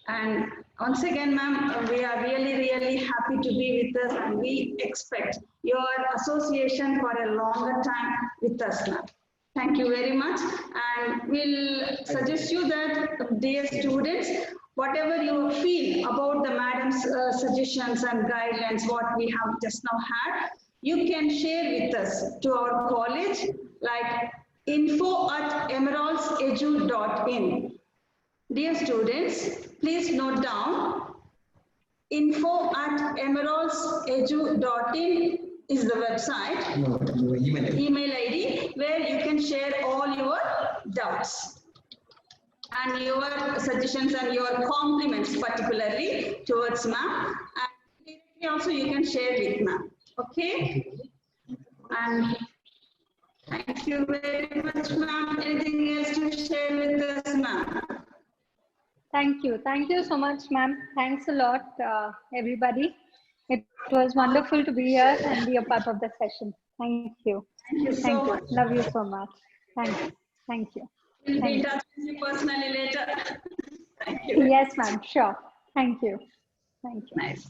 And once again, ma'am, we are really, really happy to be with us, and we expect your association for a longer time with us, ma'am. Thank you very much. And we'll suggest you that, dear students, whatever you feel about the madam's suggestions and guidelines, what we have just now had, you can share with us to our college, like info@emeraldsedu.in. Dear students, please note down, info@emeraldsedu.in is the website, email ID, where you can share all your doubts and your suggestions and your compliments, particularly towards ma'am. And also you can share with ma'am. Okay? And thank you very much, ma'am. Anything else to share with us, ma'am? Thank you. Thank you so much, ma'am. Thanks a lot, everybody. It was wonderful to be here and be a part of the session. Thank you. Thank you Thank so you. much. Love you so much. Thank you. Thank you. We'll be Thank in you. touch with you personally later. Thank you. Yes, ma'am. Sure. Thank you. Thank you. Nice.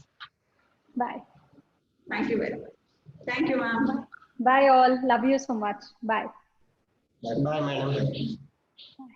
Bye. Thank you very much. Thank you, ma'am. Bye, all. Love you so much. Bye. Bye, madam. Bye.